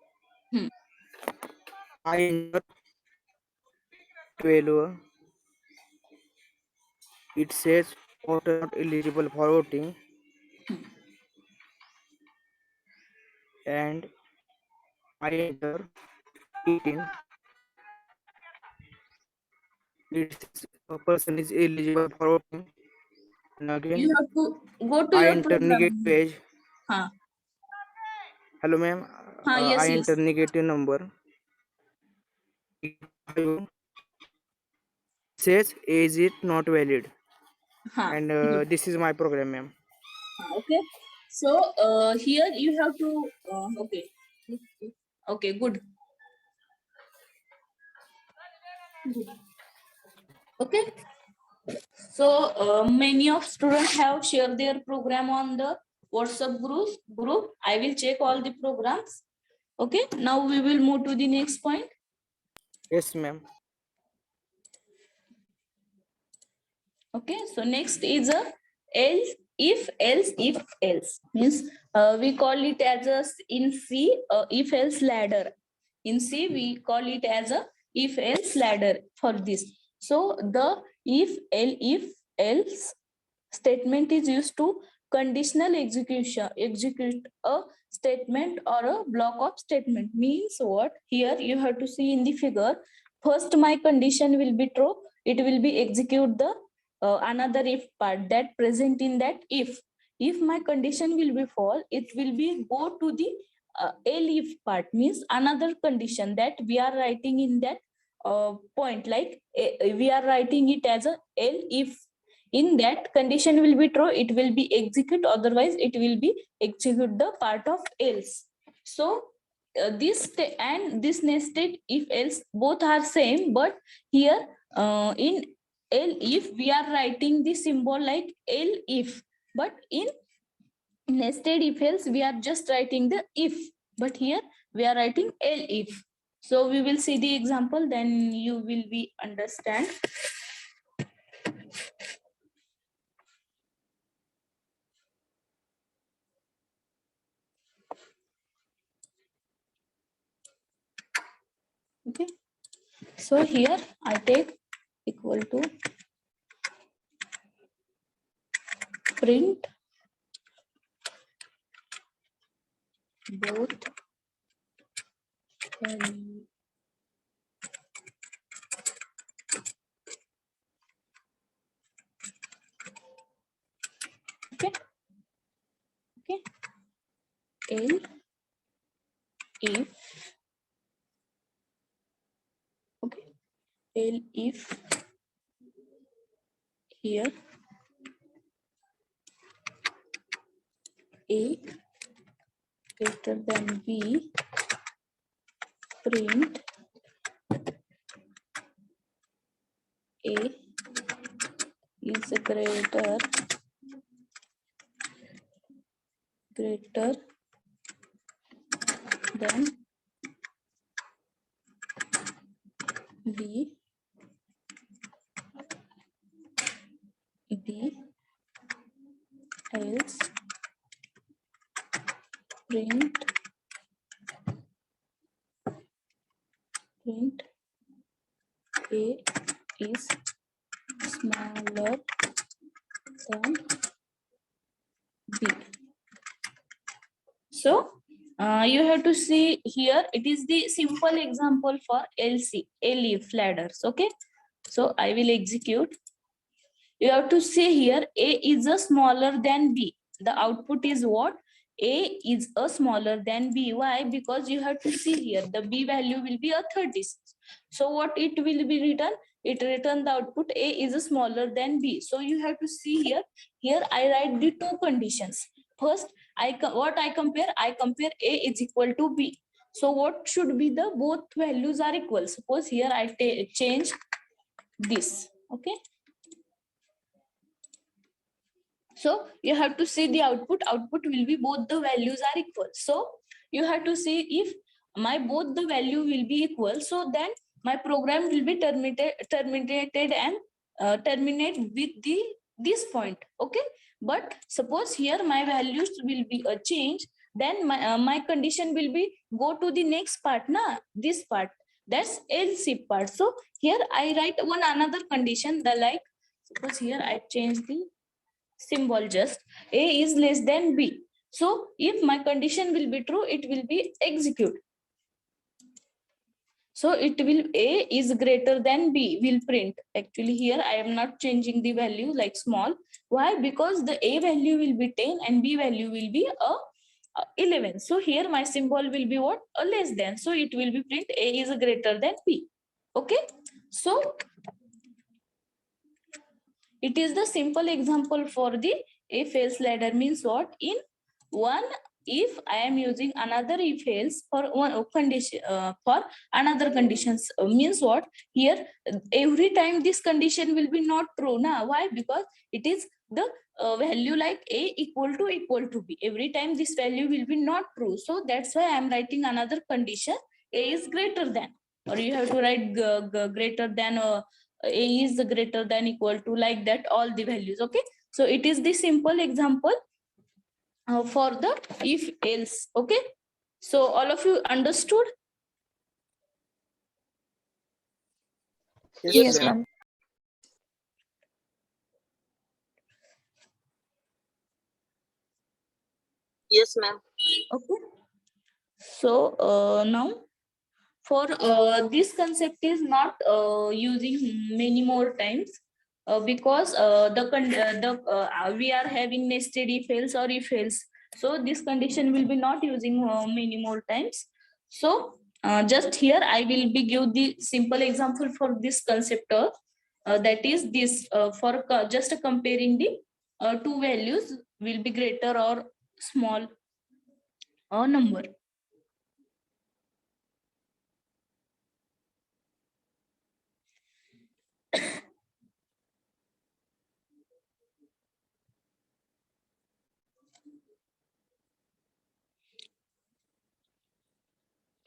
I enter 12. It says voter not eligible for voting. And I enter 18. It says a person is eligible for voting. And again, You have to go to I your enter program. negative page. Hello, ma'am. Yes, I yes. enter negative number. Says is it not valid? And Good. this is my program, ma'am. Okay. So here you have to okay. Okay, good. Okay. So many of students have shared their program on the WhatsApp group. I will check all the programs. Okay. Now we will move to the next point. Yes, ma'am. Okay. So next is a else, if else means we call it as a in C if else ladder. In C we call it as a if else ladder for this. So the if else statement is used to conditional execute a statement or a block of statement. Means what? Here you have to see in the figure. First my condition will be true, it will be execute the another if part that present in that if my condition will be false, it will be go to the elif part, means another condition that we are writing in that point, like we are writing it as a elif. In that condition will be true, it will be execute, otherwise it will be execute the part of else. So and this nested if else both are same, but here in elif we are writing the symbol like elif, but in nested if else we are just writing the if, but here we are writing elif. So we will see the example, then you will be understand. Okay, so here I take equal to print both okay, L if okay, L if here A greater than B, print A is greater than B else print A is smaller than B. So you have to see here, it is the simple example for LC, leaf ladders. Okay, so I will execute. You have to see here, A is a smaller than B. The output is what? A is a smaller than B. Why? Because you have to see here, the B value will be a 36. So what it will be written? It return the output A is a smaller than B. So you have to see here. Here I write the two conditions. First, what I compare? I compare A is equal to B. So what should be the both values are equal? Suppose here I change this. Okay. So you have to see the output. Output will be both the values are equal. So you have to see if my both the value will be equal. So then my program will be terminated and terminate with this point. Okay. But suppose here my values will be a change. Then my condition will be go to the next part. This part. That's else if part. So here I write one another condition. The like suppose here I change the symbol, just A is less than B. So if my condition will be true, it will be execute. So it will A is greater than B will print. Actually here I am not changing the value like small. Why? Because the A value will be 10 and B value will be 11. So here my symbol will be what? A less than. So it will be print A is greater than B. Okay. So it is the simple example for the if else ladder. Means what? In one, if I am using another if else for one condition for another conditions, means what? Here every time this condition will be not true. Why? Because it is the value like A equal to B. Every time this value will be not true. So that's why I am writing another condition. A is greater than, or you have to write greater than A is greater than equal to, like that all the values. Okay. So it is the simple example for the if else. Okay. So all of you understood? Yes, ma'am. Yes, ma'am. Okay. So now for this concept is not using many more times because we are having nested if else or if else. So this condition will be not using many more times. So just here I will be give the simple example for this concept that is this for just comparing the two values will be greater or small or number.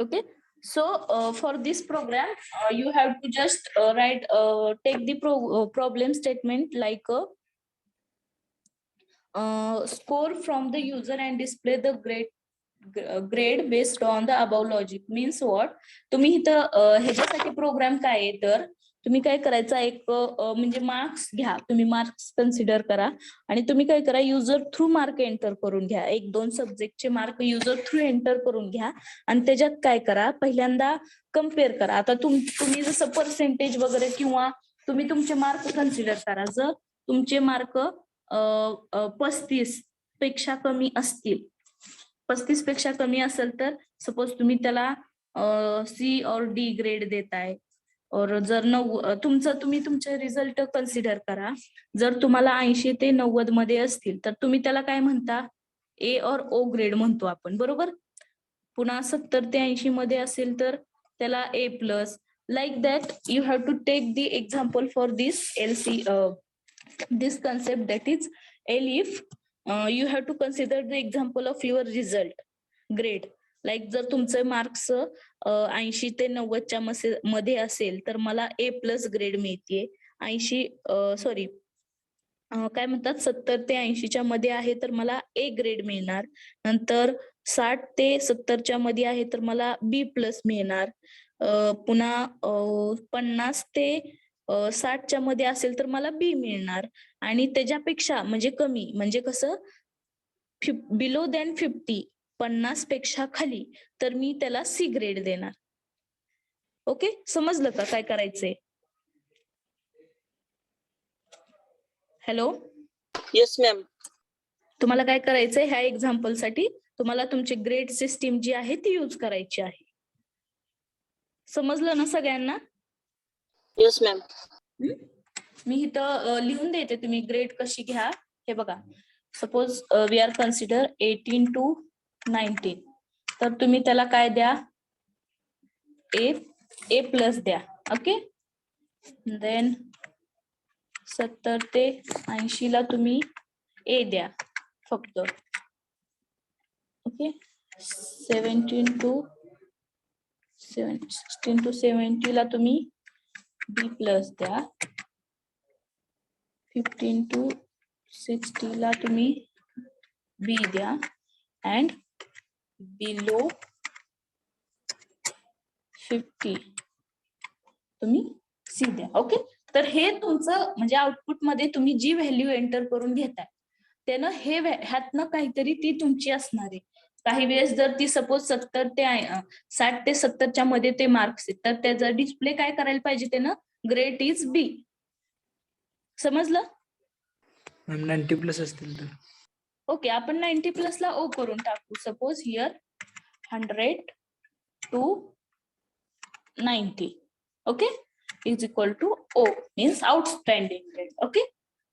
Okay. So for this program, you have to just take the problem statement like score from the user and display the grade based on the above logic. Means what? तुम्ही इथं ह्याच्यासाठी programme काय आहे तर तुम्ही काय करायचा एक म्हणजे मार्क्स घ्या, तुम्ही मार्क्स कन्सिडर करा आणि तुम्ही काय करा युजर थ्रू मार्क एंटर करून घ्या. 1-2 सब्जेक्टचे मार्क युजर थ्रू एंटर करून घ्या आणि त्याच्यात काय करा पहिल्यांदा कम्पेअर करा. आता तुम्ही जसं पर्सेंटेज वगैरे किंवा तुम्ही तुमचे मार्क कन्सिडर करा. जर तुमचे मार्क 35 पेक्षा कमी असतील, 35 पेक्षा कमी असेल तर सपोज तुम्ही त्याला C और D ग्रेड देताय. और जर तुम्ही तुमचे रिझल्ट कन्सिडर करा. जर तुम्हाला 80 ते 90 मध्ये असतील तर तुम्ही त्याला काय म्हणता? A और O ग्रेड म्हणतो आपण, बरोबर. पुन्हा 70 ते 80 मध्ये असेल तर त्याला A+. Like that you have to take the example for this LC this concept, that is if you have to consider the example of your result grade. Like जर तुमचे मार्क्स 80 ते 90च्या मध्ये असेल तर मला A+ ग्रेड मिळते. 80 sorry काय म्हणतात 70 ते 80च्या मध्ये आहे तर मला A ग्रेड मिळणार. नंतर 60 ते 70च्या मध्ये आहे तर मला B+ मिळणार. पुन्हा 50 ते 60च्या मध्ये असेल तर मला B मिळणार. आणि त्याच्यापेक्षा म्हणजे कमी म्हणजे कसं बिलो दॅन 50 50 पेक्षा खाली तर मी त्याला C ग्रेड देणार. ओके, समजलं का काय करायचंय? Hello, yes ma'am. तुम्हाला काय करायचंय ह्या एक्झाम्पल साठी तुम्हाला तुमची ग्रेड सिस्टीम जी आहे ती यूज करायची आहे. समजलं ना सगळ्यांना? Yes ma'am. मी इथं लिहून देते, तुम्ही ग्रेड कशी घ्या हे बघा. Suppose we are consider 18 to 19 तर तुम्ही त्याला काय द्या A+ द्या. ओके, देन 70 ते 80 ला तुम्ही A द्या फक्त. ओके, 16 to 70 ला तुम्ही B+ द्या. 15 to 60 ला तुम्ही B द्या अँड बिलो 50 तुम्ही C द्या. ओके, तर हे तुमचं म्हणजे आउटपुट मध्ये तुम्ही जी व्हॅल्यू एंटर करून घेताय त्यानं हे ह्यातनं काहीतरी ती तुमची असणार आहे. काही वेळेस जर ती सपोज 60 ते 70च्या मध्ये ते मार्क्स आहेत तर त्याचा डिस्प्ले काय करायला पाहिजे त्यानं ग्रेड इज B. समजलं? मॅम 90+ असतील तर. ओके, आपण 90+ ला O करून टाकू. Suppose here 100 to 90 okay is equal to O means outstanding grade. Okay,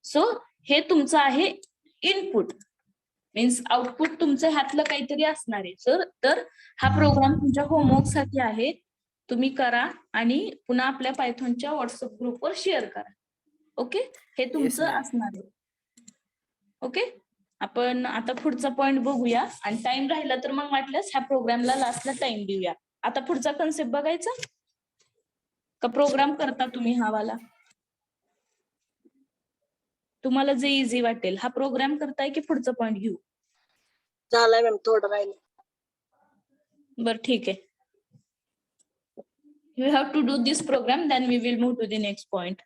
so हे तुमचं आहे इनपुट मीन्स आउटपुट तुमचं ह्यातलं काहीतरी असणार आहे. सर तर हा प्रोग्राम तुमच्या होमवर्क साठी आहे, तुम्ही करा आणि पुन्हा आपल्या पायथॉनच्या व्हॉट्सअप ग्रुपवर शेअर करा. ओके, हे तुमचं ma'am. असणार आहे. ओके, आपण आता पुढचा पॉइंट बघूया आणि टाइम राहिला तर मग वाटल्यास ह्या प्रोग्रामला लास्टला टाइम देऊया. आता पुढचा कन्सेप्ट बघायचा का प्रोग्राम करता तुम्ही हा वाला? तुम्हाला जे इझी वाटेल. हा प्रोग्राम करताय की पुढचा पॉइंट घेऊ? झालाय मॅम, थोडं राहिलं. बर ठीक आहे. You have to do this program, then we will move to the next point.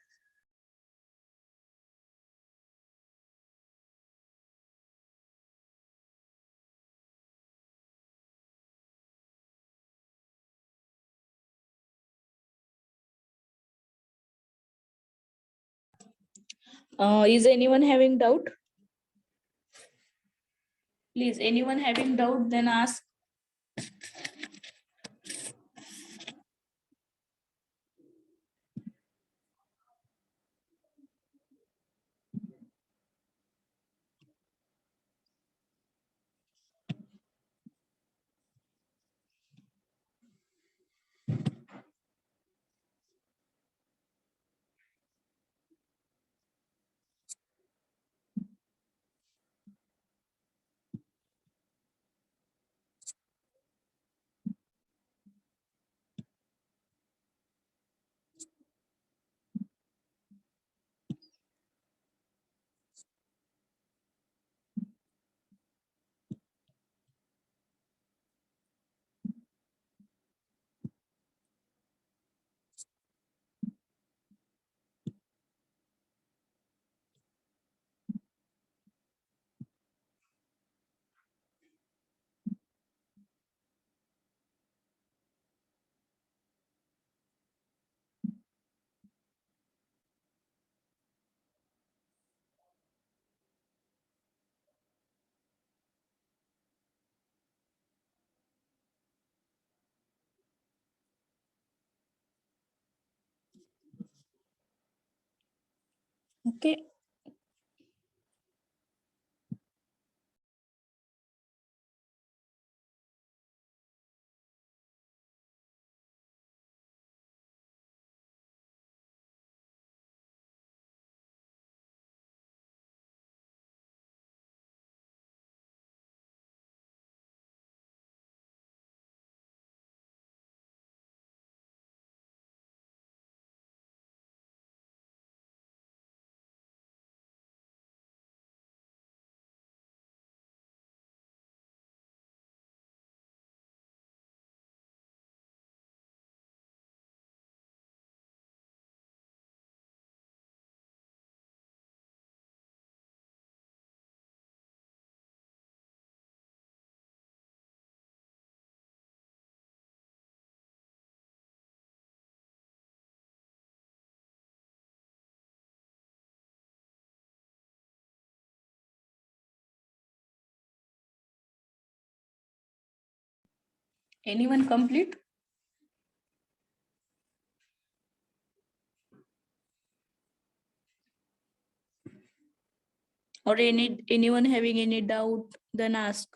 Is anyone having doubt? Please, anyone having doubt, then ask. Okay. Anyone complete? Or anyone having any doubt, then ask.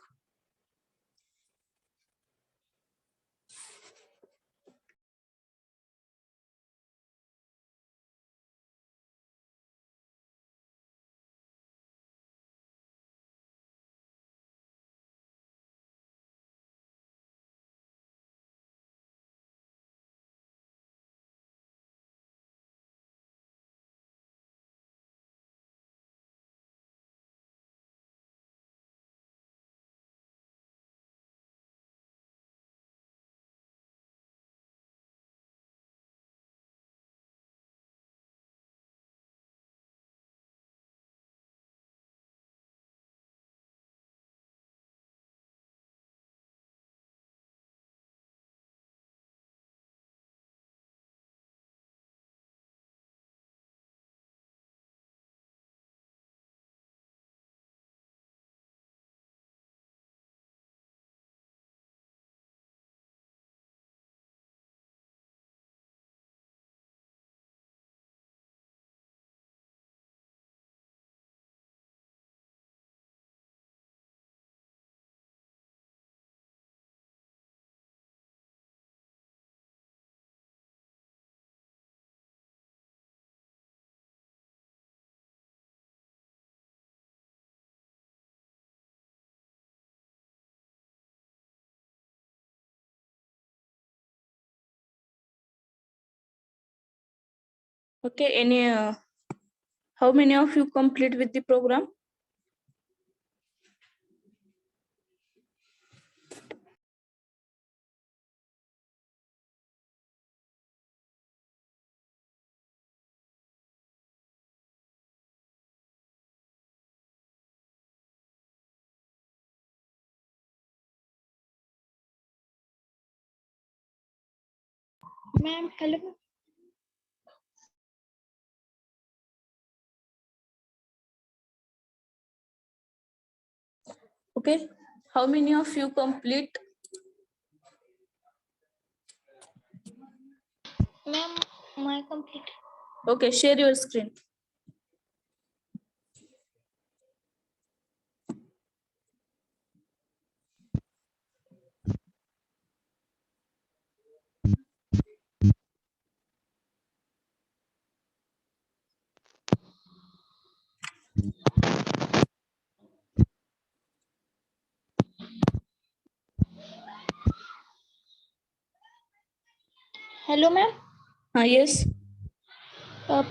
Okay, how many of you complete with the program? Ma'am, hello. Okay, how many of you complete? Ma'am, my complete. Okay, share your screen. Hello, ma'am. Yes.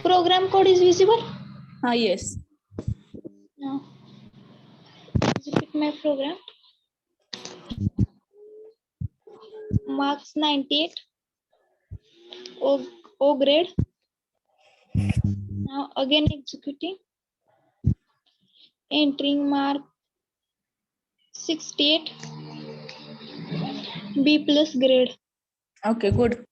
Program code is visible. Yes. Now, repeat my program. Marks 98. O grade. Now again executing. Entering mark 68. B plus grade. Okay, good.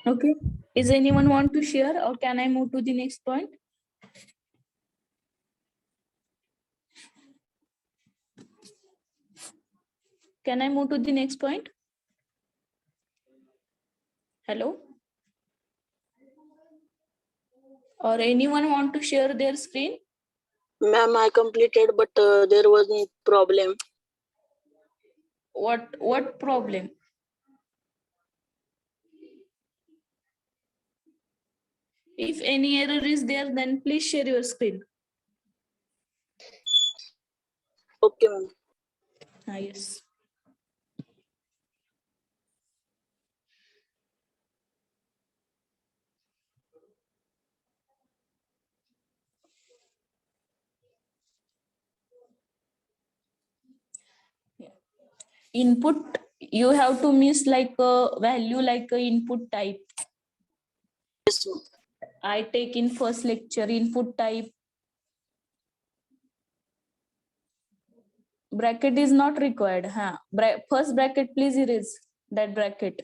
Okay. Is anyone want to share, or can I move to the next point? Can I move to the next point? Hello? Or anyone want to share their screen? Ma'am, I completed, but there was a problem. What problem? If any error is there, then please share your screen. Okay, ma'am. Yes. Input, you have to miss like a value like a input type. Yes, ma'am. I take in first lecture input type. Bracket is not required. First bracket, please erase that bracket.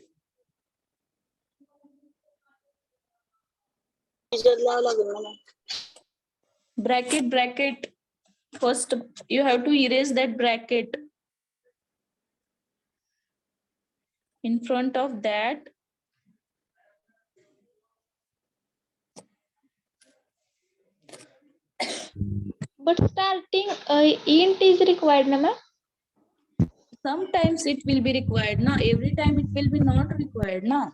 Result लावावं लागेल ना मग. Bracket. First, you have to erase that bracket. In front of that, But starting int is required, na ma'am? sometimes it will be required. Now, every time it will be not required. Now,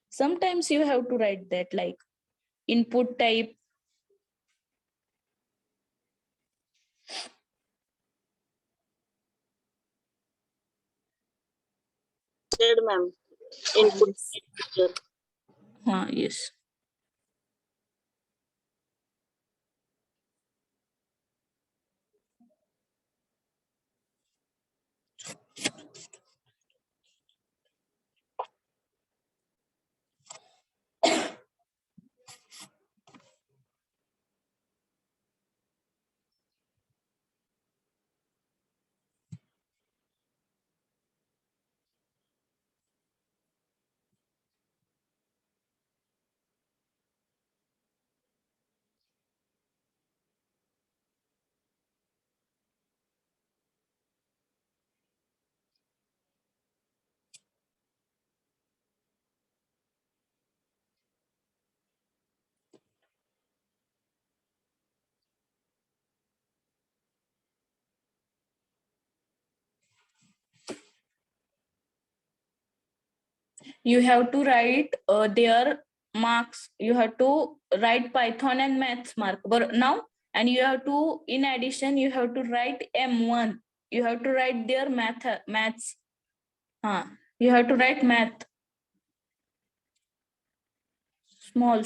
sometimes you have to write that like input type. Said ma'am. Input. Yes. You have to write their marks. You have to write Python and maths mark. But now, and you have to, in addition, you have to write M1. You have to write their maths. You have to write math. Small.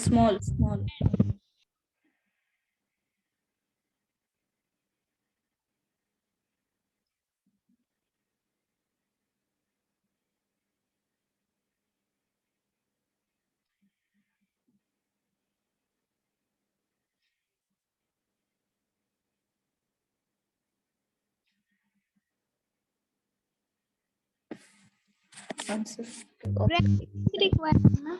Answer. Bracket is required, na?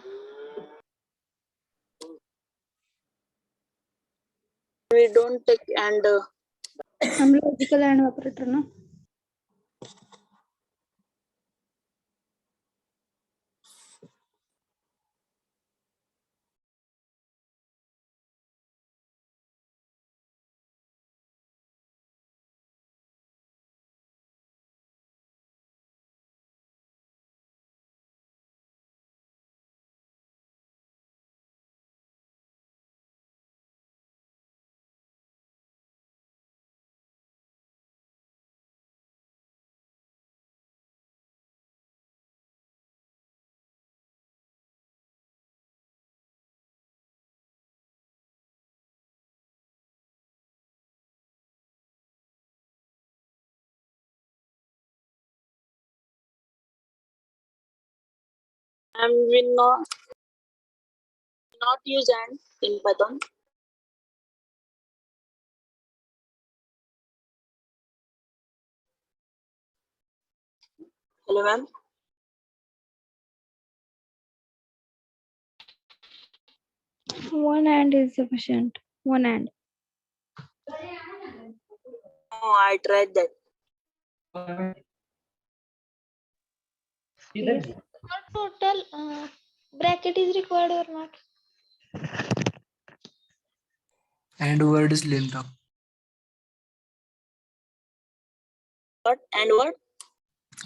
We don't take and हम logical and operator ना. will not use and in Python. Hello ma'am. One and is sufficient. One and. Oh, I tried that. Or total bracket is required or not? And word is linked up. What and what?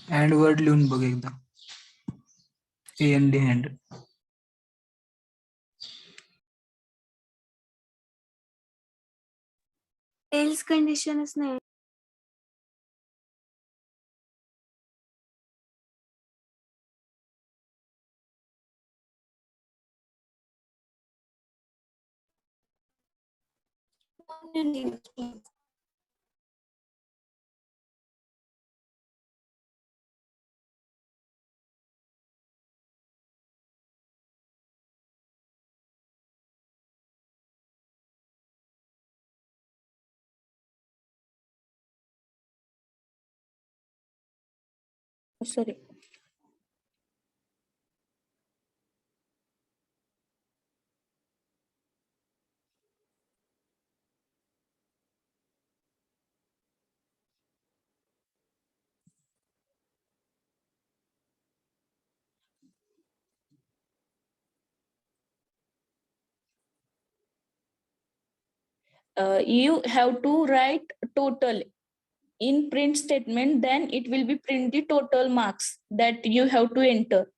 And word लिहून बघ एकदा. and. Else conditionच नाही. Sorry. you have to write total in print statement, then it will be print the total marks that you have to enter.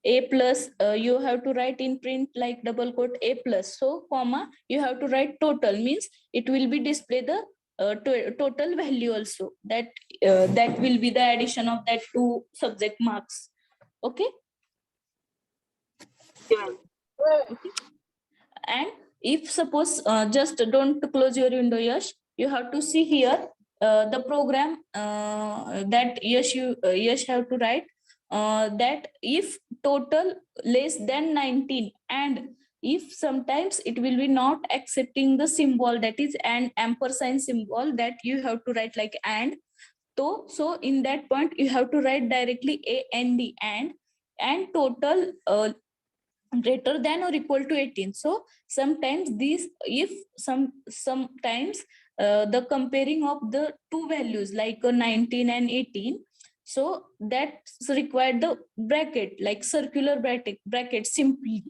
A plus, you have to write in print like double quote A plus. So comma, you have to write total, means it will be display the total value also. That will be the addition of that 2 subject marks. Okay. Okay. And if suppose just don't close your window, Yash, you have to see here the program that Yash have to write that if total less than 19, and if sometimes it will be not accepting the symbol, that is an ampersand symbol, that you have to write like and. So in that point you have to write directly and total greater than or equal to 18. So sometimes these, if sometimes the comparing of the two values like 19 and 18, so that's required the bracket, like circular bracket simply.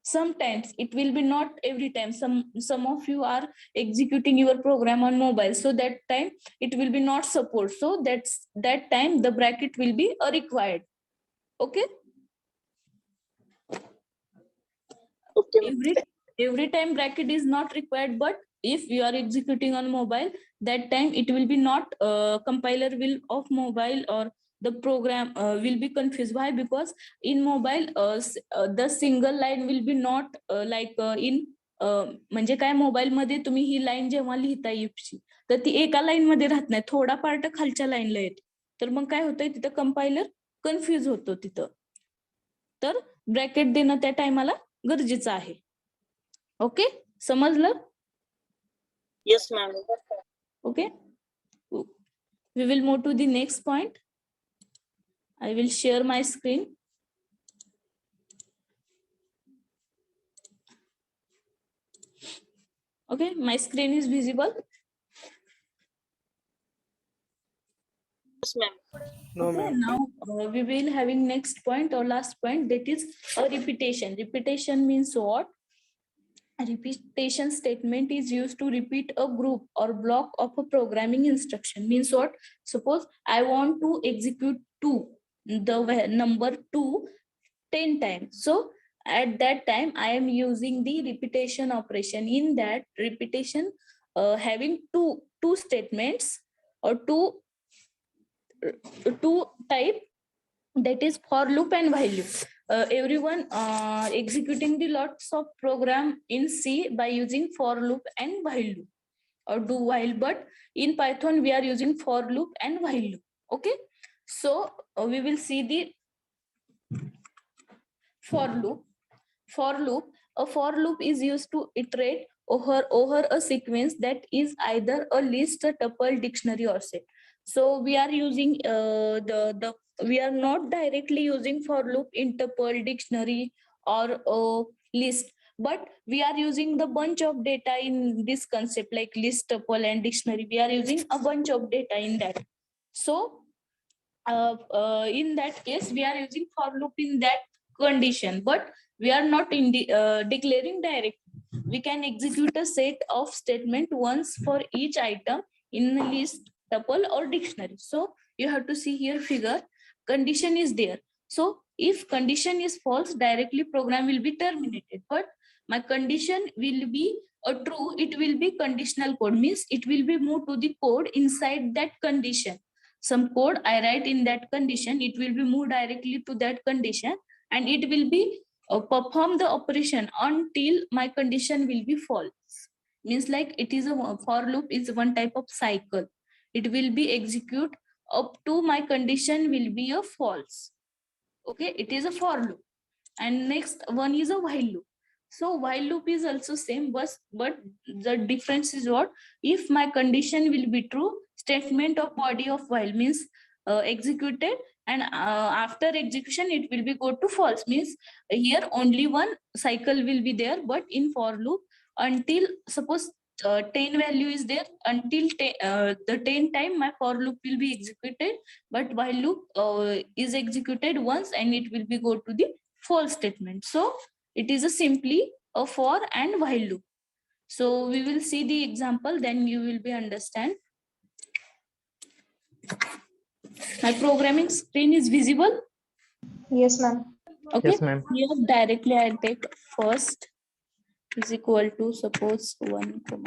Sometimes it will be not every time. Some of you are executing your program on mobile, so that time it will be not support, so that time the bracket will be required. Okay. Every time bracket is not required, but if you are executing on mobile, that time it will be not, compiler will of mobile or the program will be confused. Why? Because in mobile the single line will be not like in म्हणजे काय, mobile मध्ये तुम्ही ही line जेव्हा लिहिता इफची, तर ती एका line मध्ये राहत नाही, थोडा पार्ट खालच्या लाईनला येतो. तर मग काय होतंय, तिथं कंपायलर कन्फ्युज होतो तिथं. तर ब्रॅकेट देणं त्या टायमाला गरजेचं आहे. ओके, समजलं? Yes ma'am. Okay, we will move to the next point. I will share my screen. Okay, my screen is visible. Yes ma'am. No Okay, ma'am. now we will having next point or last point, that is a repetition. Repetition means what? A repetition statement is used to repeat a group or block of a programming instruction. Means what? Suppose I want to execute 2, the number 2 10 times. So at that time I am using the repetition operation. In that repetition, having two statements or two type, that is for loop and while loop. Everyone executing the lots of program in C by using for loop and while loop or do while, but in Python we are using for loop and while loop. Okay, so we will see the for loop. A for loop is used to iterate over a sequence that is either a list, a tuple, dictionary, or set. So we are using we are not directly using for loop in tuple, dictionary, or list, but we are using the bunch of data in this concept, like list, tuple, and dictionary. We are using a bunch of data in that. So in that case, we are using for loop in that condition, but we are not in declaring directly. We can execute a set of statement once for each item in a list, tuple, or dictionary. So you have to see here figure, condition is there. So if condition is false, directly program will be terminated. But my condition will be a true, it will be conditional code, means it will be moved to the code inside that condition. Some code I write in that condition, it will be moved directly to that condition, and it will be perform the operation until my condition will be false. Means like it is a for loop is one type of cycle. It will be execute up to my condition will be a false. Okay, it is a for loop. And next one is a while loop. So while loop is also same, but the difference is what? If my condition will be true, statement of body of while means executed, and after execution it will be go to false, means here only one cycle will be there. But in for loop, until suppose 10 value is there, until the 10 time my for loop will be executed, but while loop is executed once and it will be go to the false statement. So it is a simply a for and while loop. So we will see the example, then you will be understand. My programming screen is visible. Yes, ma'am. Okay. Yes, ma'am. Here directly I take first is equal to suppose 1, 2,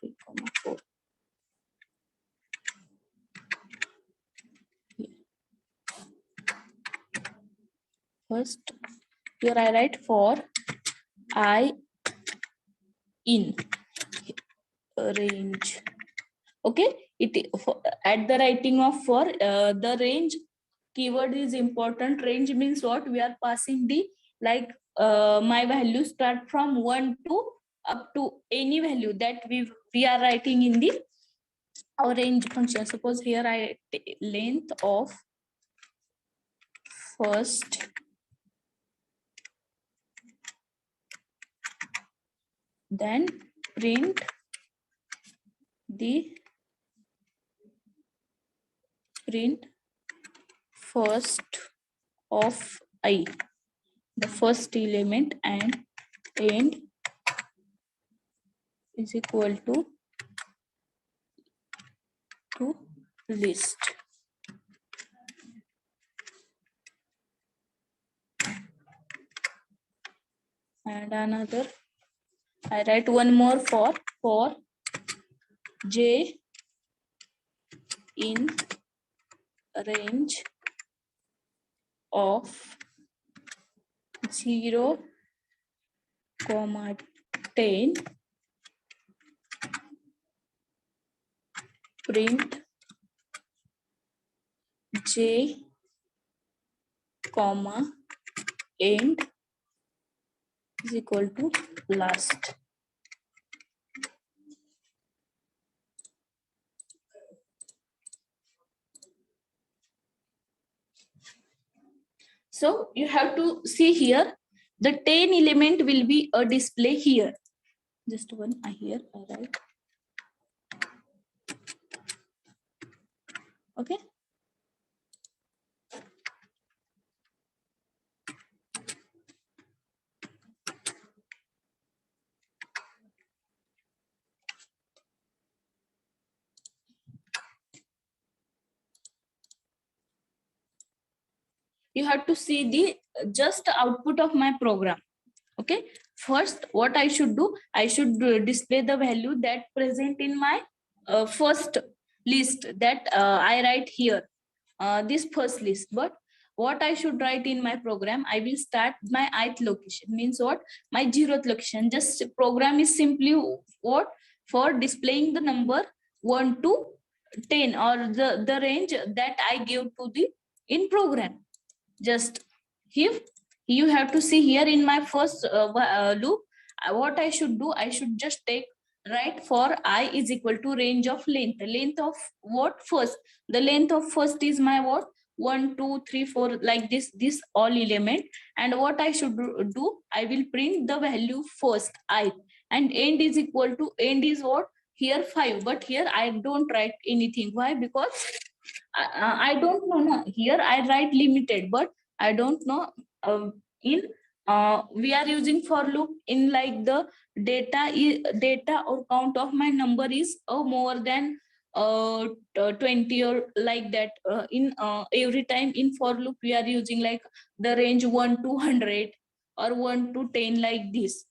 3, 4. First, here I write for I in range. Okay, at the writing of for the range keyword is important. Range means what? We are passing the like my value start from 1 to up to any value that we are writing in the our range function. Suppose here I length of first, then print first of I, the first element, and end is equal to list. And another, I write one more for j in range of 0, 10, print j, end is equal to last. So you have to see here, the 10 element will be a display here. Just one here, all right. Okay. You have to see the just output of my program. Okay, first what I should do, I should display the value that present in my first list that I write here, this first list. But what I should write in my program, I will start my ith location, means what? My 0th location. Just program is simply what? For displaying the number 1 to 10, or the range that I give to the in program. Just if you have to see here in my first loop, what I should do, I should just take right for I is equal to range of length of what? First, the length of first is my what? 1, 2, 3, 4, like this all element. And what I should do, I will print the value first I, and end is equal to, end is what? Here 5, but here I don't write anything. Why? Because I don't know. No. Here I write limited, but I don't know. In we are using for loop in like the data or count of my number is more than 20 or like that. In every time in for loop we are using like the range 1 to 100 or 1 to 10 like this.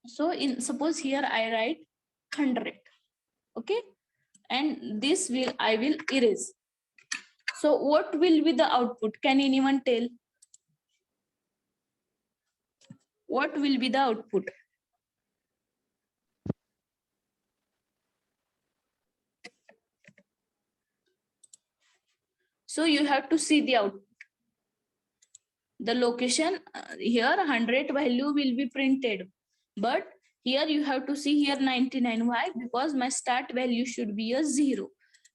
So in suppose here I write 100. Okay. And this will I will erase. So what will be the output? Can anyone tell? What will be the output? So you have to see the output. The location here 100 value will be printed, but here you have to see here 99. Why? Because my start value should be a 0.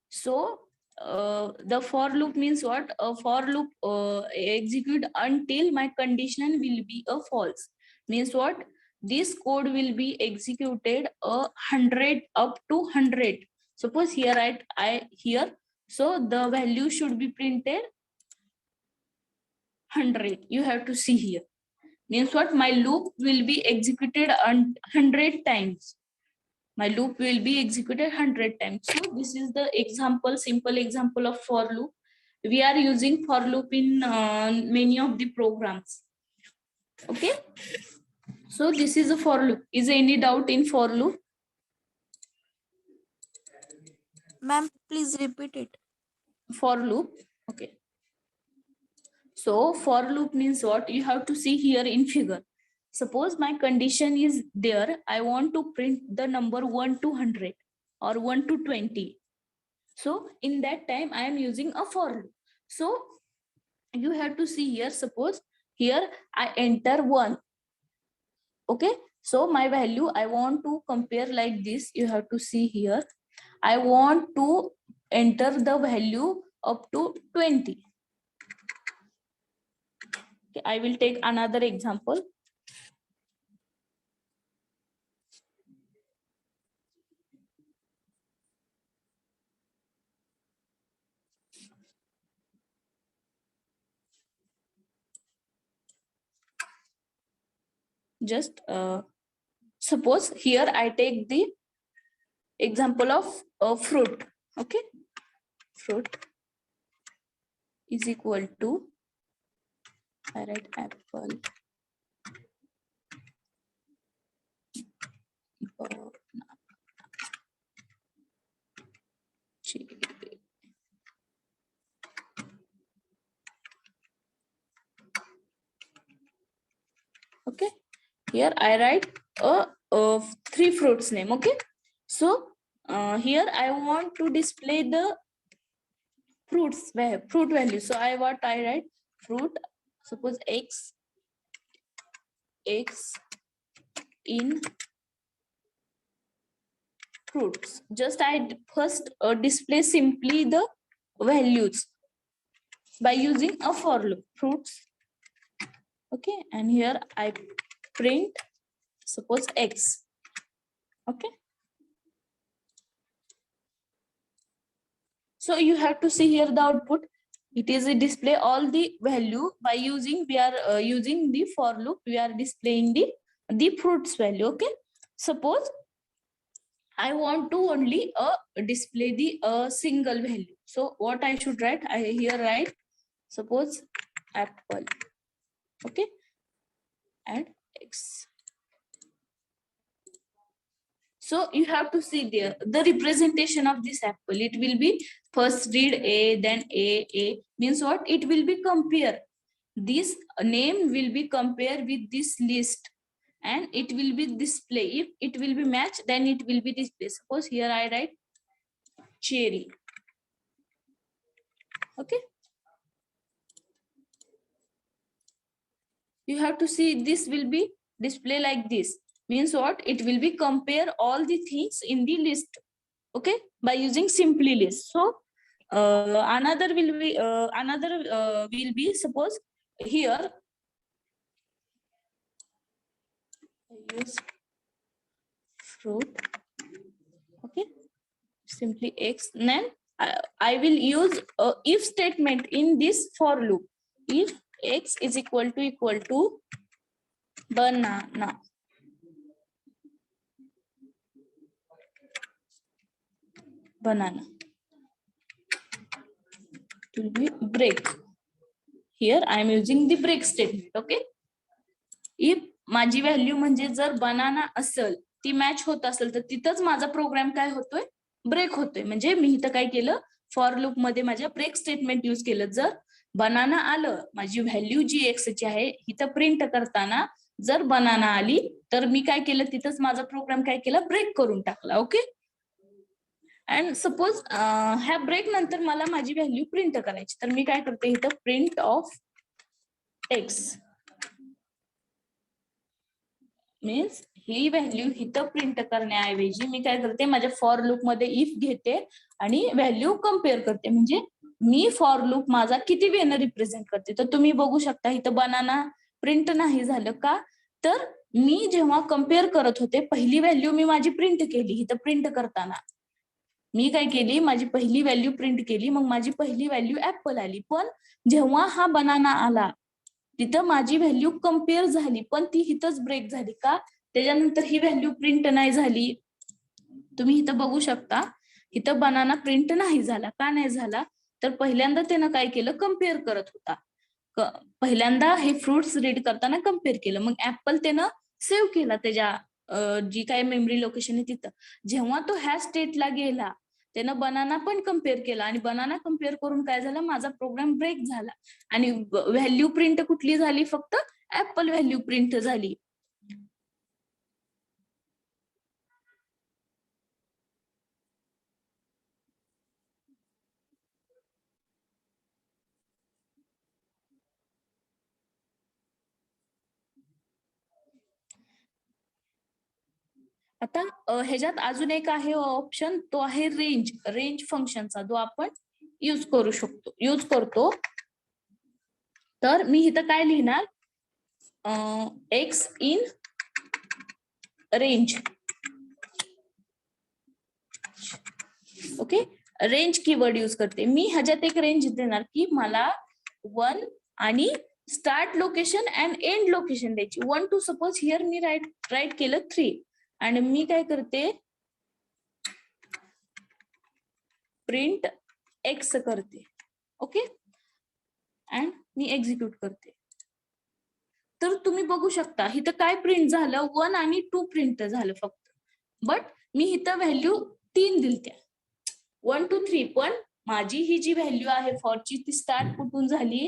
So the for loop means what? A for loop execute until my condition will be a false. Means what? This code will be executed 100 up to 100. Suppose here I here, so the value should be printed 100. You have to see here. means what? My loop will be executed 100 times. My loop will be executed 100 times. So this is the example, simple example of for loop. We are using for loop in many of the programs. Okay. So this is a for loop. Is there any doubt in for loop? Ma'am, please repeat it. For loop. Okay. So for loop means what? You have to see here in figure. Suppose my condition is there. I want to print the number 1 to 100 or 1 to 20. So in that time, I am using a for loop. So you have to see here. Suppose here I enter 1. Okay. So my value, I want to compare like this. You have to see here. I want to enter the value up to 20. Okay, I will take another example. Just suppose here I take the example of fruit. Okay, fruit is equal to, I write apple, banana, cherry. Okay, here I write a 3 fruits name. Okay, so here I want to display the fruits fruit value. So I write fruit, suppose x in fruits. Just I first display simply the values by using a for loop, fruits. Okay, and here I print suppose x. Okay, so you have to see here the output. It is a display all the value by using, we are using the for loop. We are displaying the fruits value. Okay, suppose I want to only display the single value. So what I should write? I here write suppose apple. Okay, and x. So you have to see there the representation of this apple. It will be first read A, then A means what? It will be compare. This name will be compared with this list, and it will be display. If it will be matched, then it will be display. Suppose here I write cherry. Okay. You have to see this will be display like this. Means what? It will be compare all the things in the list. Okay, by using simply list. So another will be suppose here I use fruit. Okay, simply x. Then I will use if statement in this for loop. If x is equal to banana. Banana. It will be break. Here I am using the break statement. Okay. If माझी value म्हणजे जर बनाना असेल, ती match होत असेल, तर तिथंच माझा प्रोग्राम काय होतोय? ब्रेक होतोय. म्हणजे मी इथं काय केलं? फॉर लूप मध्ये माझ्या ब्रेक स्टेटमेंट यूज केलं. जर बनाना आलं, माझी व्हॅल्यू जी एक्स ची आहे इथं प्रिंट करताना जर बनाना आली, तर मी काय केलं? तिथंच माझा प्रोग्राम काय केला? ब्रेक करून टाकला. ओके. अँड सपोज ह्या ब्रेक नंतर मला माझी व्हॅल्यू प्रिंट करायची, तर मी काय करते? इथं print of x means he value इथं प्रिंट करण्याऐवजी मी काय करते? माझ्या फॉर लूप मध्ये इफ घेते आणि व्हॅल्यू कम्पेअर करते. म्हणजे मी फॉर लूप माझा किती वेळेनं रिप्रेझेंट करते. तर तुम्ही बघू शकता इथं बनाना प्रिंट नाही झालं का? तर मी जेव्हा कम्पेअर करत होते, पहिली व्हॅल्यू मी माझी प्रिंट केली. इथं प्रिंट करताना मी काय केली? माझी पहिली व्हॅल्यू प्रिंट केली. मग माझी पहिली व्हॅल्यू ऍपल आली. पण जेव्हा हा बनाना आला, तिथं माझी व्हॅल्यू कम्पेअर झाली, पण ती इथंच ब्रेक झाली का? त्याच्यानंतर ही व्हॅल्यू प्रिंट नाही झाली. तुम्ही इथं बघू शकता, इथं बनाना प्रिंट नाही झाला. का नाही झाला? तर पहिल्यांदा त्यानं काय केलं, कम्पेअर करत होता. पहिल्यांदा हे फ्रुट्स रीड करताना कम्पेअर केलं, मग ऍपल त्यानं सेव्ह केला त्याच्या जी काय मेमरी लोकेशन आहे तिथं. जेव्हा तो ह्या स्टेटला गेला, त्यानं बनाना पण कम्पेअर केला आणि बनाना कम्पेअर करून काय झालं, माझा प्रोग्राम ब्रेक झाला आणि व्हॅल्यू प्रिंट कुठली झाली, फक्त ऍपल व्हॅल्यू प्रिंट झाली. आता ह्याच्यात अजून एक आहे ऑप्शन, तो आहे रेंज फंक्शनचा, जो आपण यूज करतो. तर मी इथं काय लिहिणार, x in range. Okay, range keyword use करते मी. ह्याच्यात एक रेंज देणार की मला 1 आणि start location and end location द्यायची. 1 to सपोज हिअर मी राईट केलं 3 आणि मी काय करते, प्रिंट एक्स करते. ओके, अँड मी एक्झिक्यूट करते. तर तुम्ही बघू शकता इथं काय प्रिंट झालं, 1 आणि 2 प्रिंट झालं फक्त. बट मी इथं व्हॅल्यू 3 दिलत्या, 1 to 3. पण माझी ही जी व्हॅल्यू आहे फॉरची, ती स्टार्ट कुठून झाली,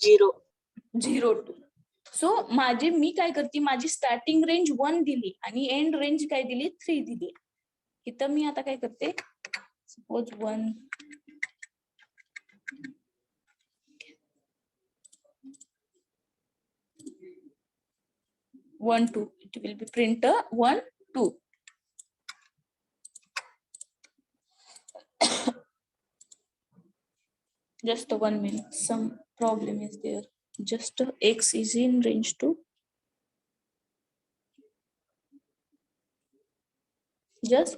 0 to. सो मी काय करते, माझी स्टार्टिंग रेंज 1 दिली आणि एंड रेंज काय दिली, 3 दिली. इथं मी आता काय करते, suppose 1 1 2, it will be print 1 2. Just 1 minute, some problem is there. Just x is in range 2. Just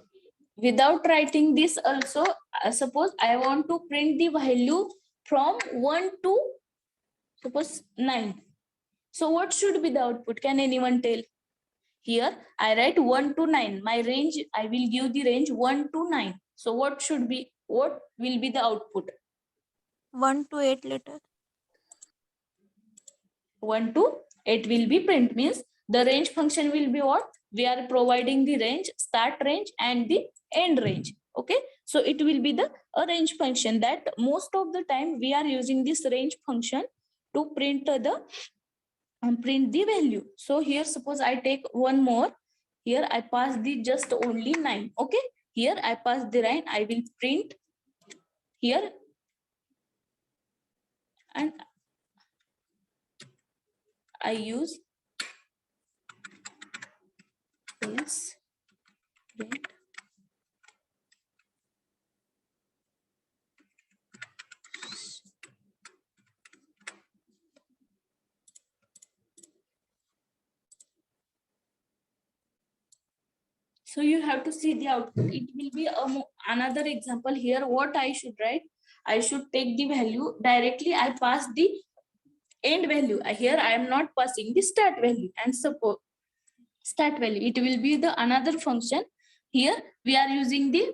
without writing this also, suppose I want to print the value from 1 to suppose 9. So what should be the output? Can anyone tell? Here I write 1 to 9. My range, I will give the range 1 to 9. So what will be the output? 1 to 8 letter. 1 to 8 will be print, means the range function will be what? We are providing the range, start range and the end range. Okay, so it will be the range function that most of the time we are using this range function to print the value. So here suppose I take one more, here I pass the just only 9. Okay, here I pass the 9, I will print here and I use this print. So you have to see the output. It will be another example here. What I should write, I should take the value directly, I pass the end value. Here I am not passing the start value, and suppose start value, it will be the another function. Here we are using the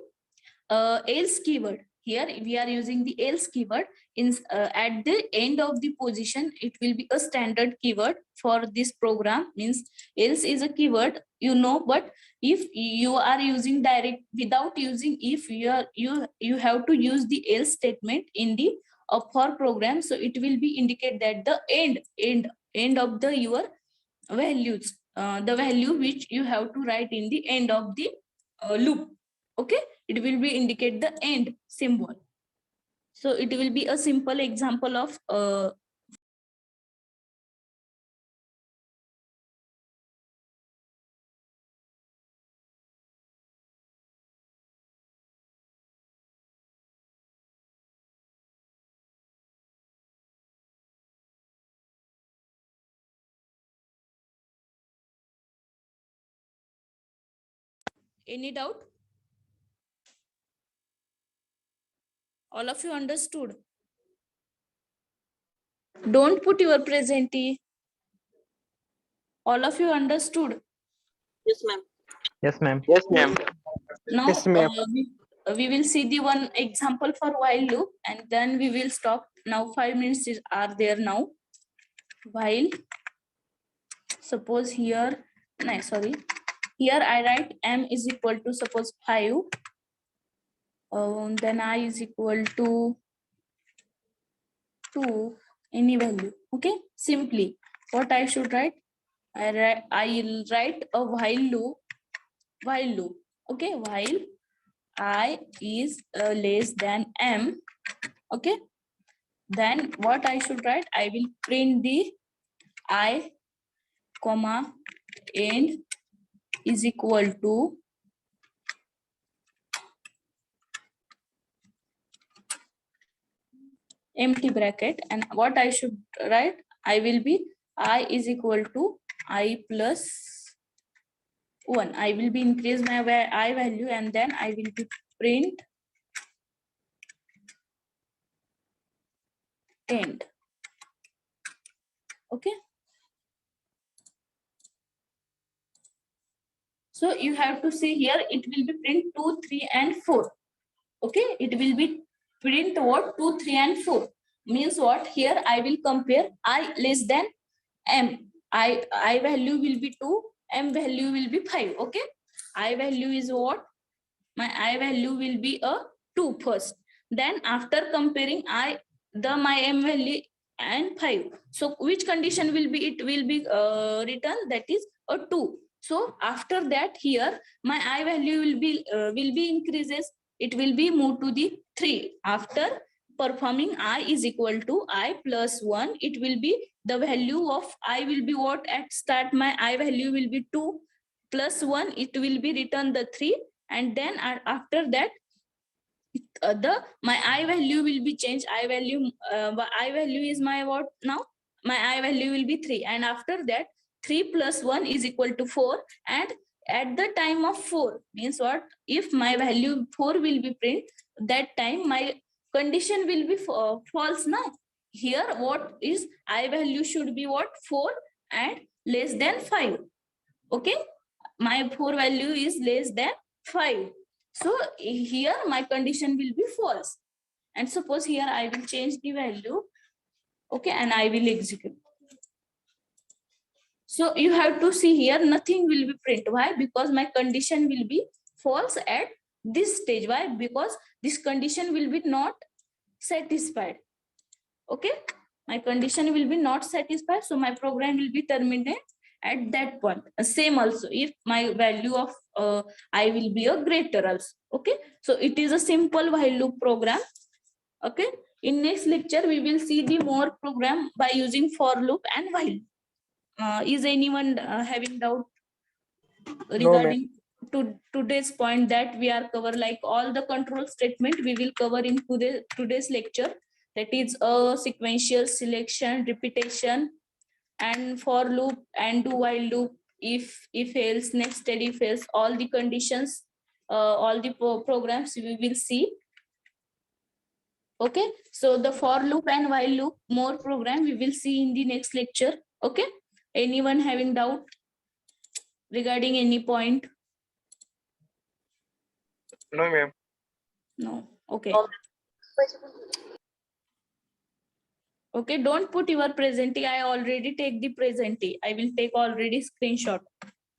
else keyword. Here we are using the else keyword in at the end of the position. It will be a standard keyword for this program, means else is a keyword, you know, but if you are using direct without using if, you have to use the else statement in the for program. So it will be indicate that the end of the your values, the value which you have to write in the end of the loop. Okay, it will be indicate the end symbol. So it will be a simple example of any doubt? All of you understood? Don't put your present t. All of you understood? Yes, ma'am. Yes, ma'am. Yes, ma'am. Now Yes, ma'am. we will see the one example for while loop, and then we will stop. Now 5 minutes are there now. While, suppose here, no, sorry, here I write m is equal to suppose 5. Then I is equal to 2, any value. Okay, simply what I should write? I'll write a while loop. Okay, while I is less than m. Okay, then what I should write? I will print the I comma end is equal to empty bracket, and what I should write? I will be I is equal to I plus 1. I will be increase my I value, and then I will be print end. Okay. So you have to see here, it will be print 2, 3, and 4. Okay, it will be print what? 2, 3, and 4. Means what? Here I will compare I less than m. I value will be 2, m value will be 5. Okay, I value is what? My I value will be a 2 first. Then after comparing my m value and 5. So which condition will be? It will be written that is a 2. So after that, here my I value will be increases. It will be moved to the 3. After performing I is equal to I plus 1, it will be the value of I will be what? At start my I value will be 2 plus 1, it will be written the 3, and then after that my I value will be changed. I value is my what now? My I value will be 3, and after that 3 plus 1 is equal to 4, and at the time of 4 means what? If my value 4 will be print, that time my condition will be false now. Here what is I value should be what? 4 and less than 5. Okay, my 4 value is less than 5. So here my condition will be false. And suppose here I will change the value. Okay, and I will execute. So you have to see here, nothing will be print. Why? Because my condition will be false at this stage. Why? Because this condition will be not satisfied. Okay, my condition will be not satisfied. So my program will be terminated at that point. Same also if my value of I will be a greater also. Okay, so it is a simple while loop program. Okay, in next lecture we will see the more program by using for loop and while. Is anyone having doubt regarding to today's point that we are cover, like all the control statement we will cover in today's lecture, that is a sequential selection, repetition, and for loop and do while loop, if else, next steady else, all the conditions, all the programs we will see. Okay, so the for loop and while loop more program we will see in the next lecture. Okay, anyone having doubt regarding any point? No, ma'am. No. Okay. Okay, don't put your presentee. I already take the presentee. I will take already screenshot.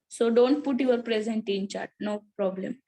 So don't put your presentee in chat. No problem.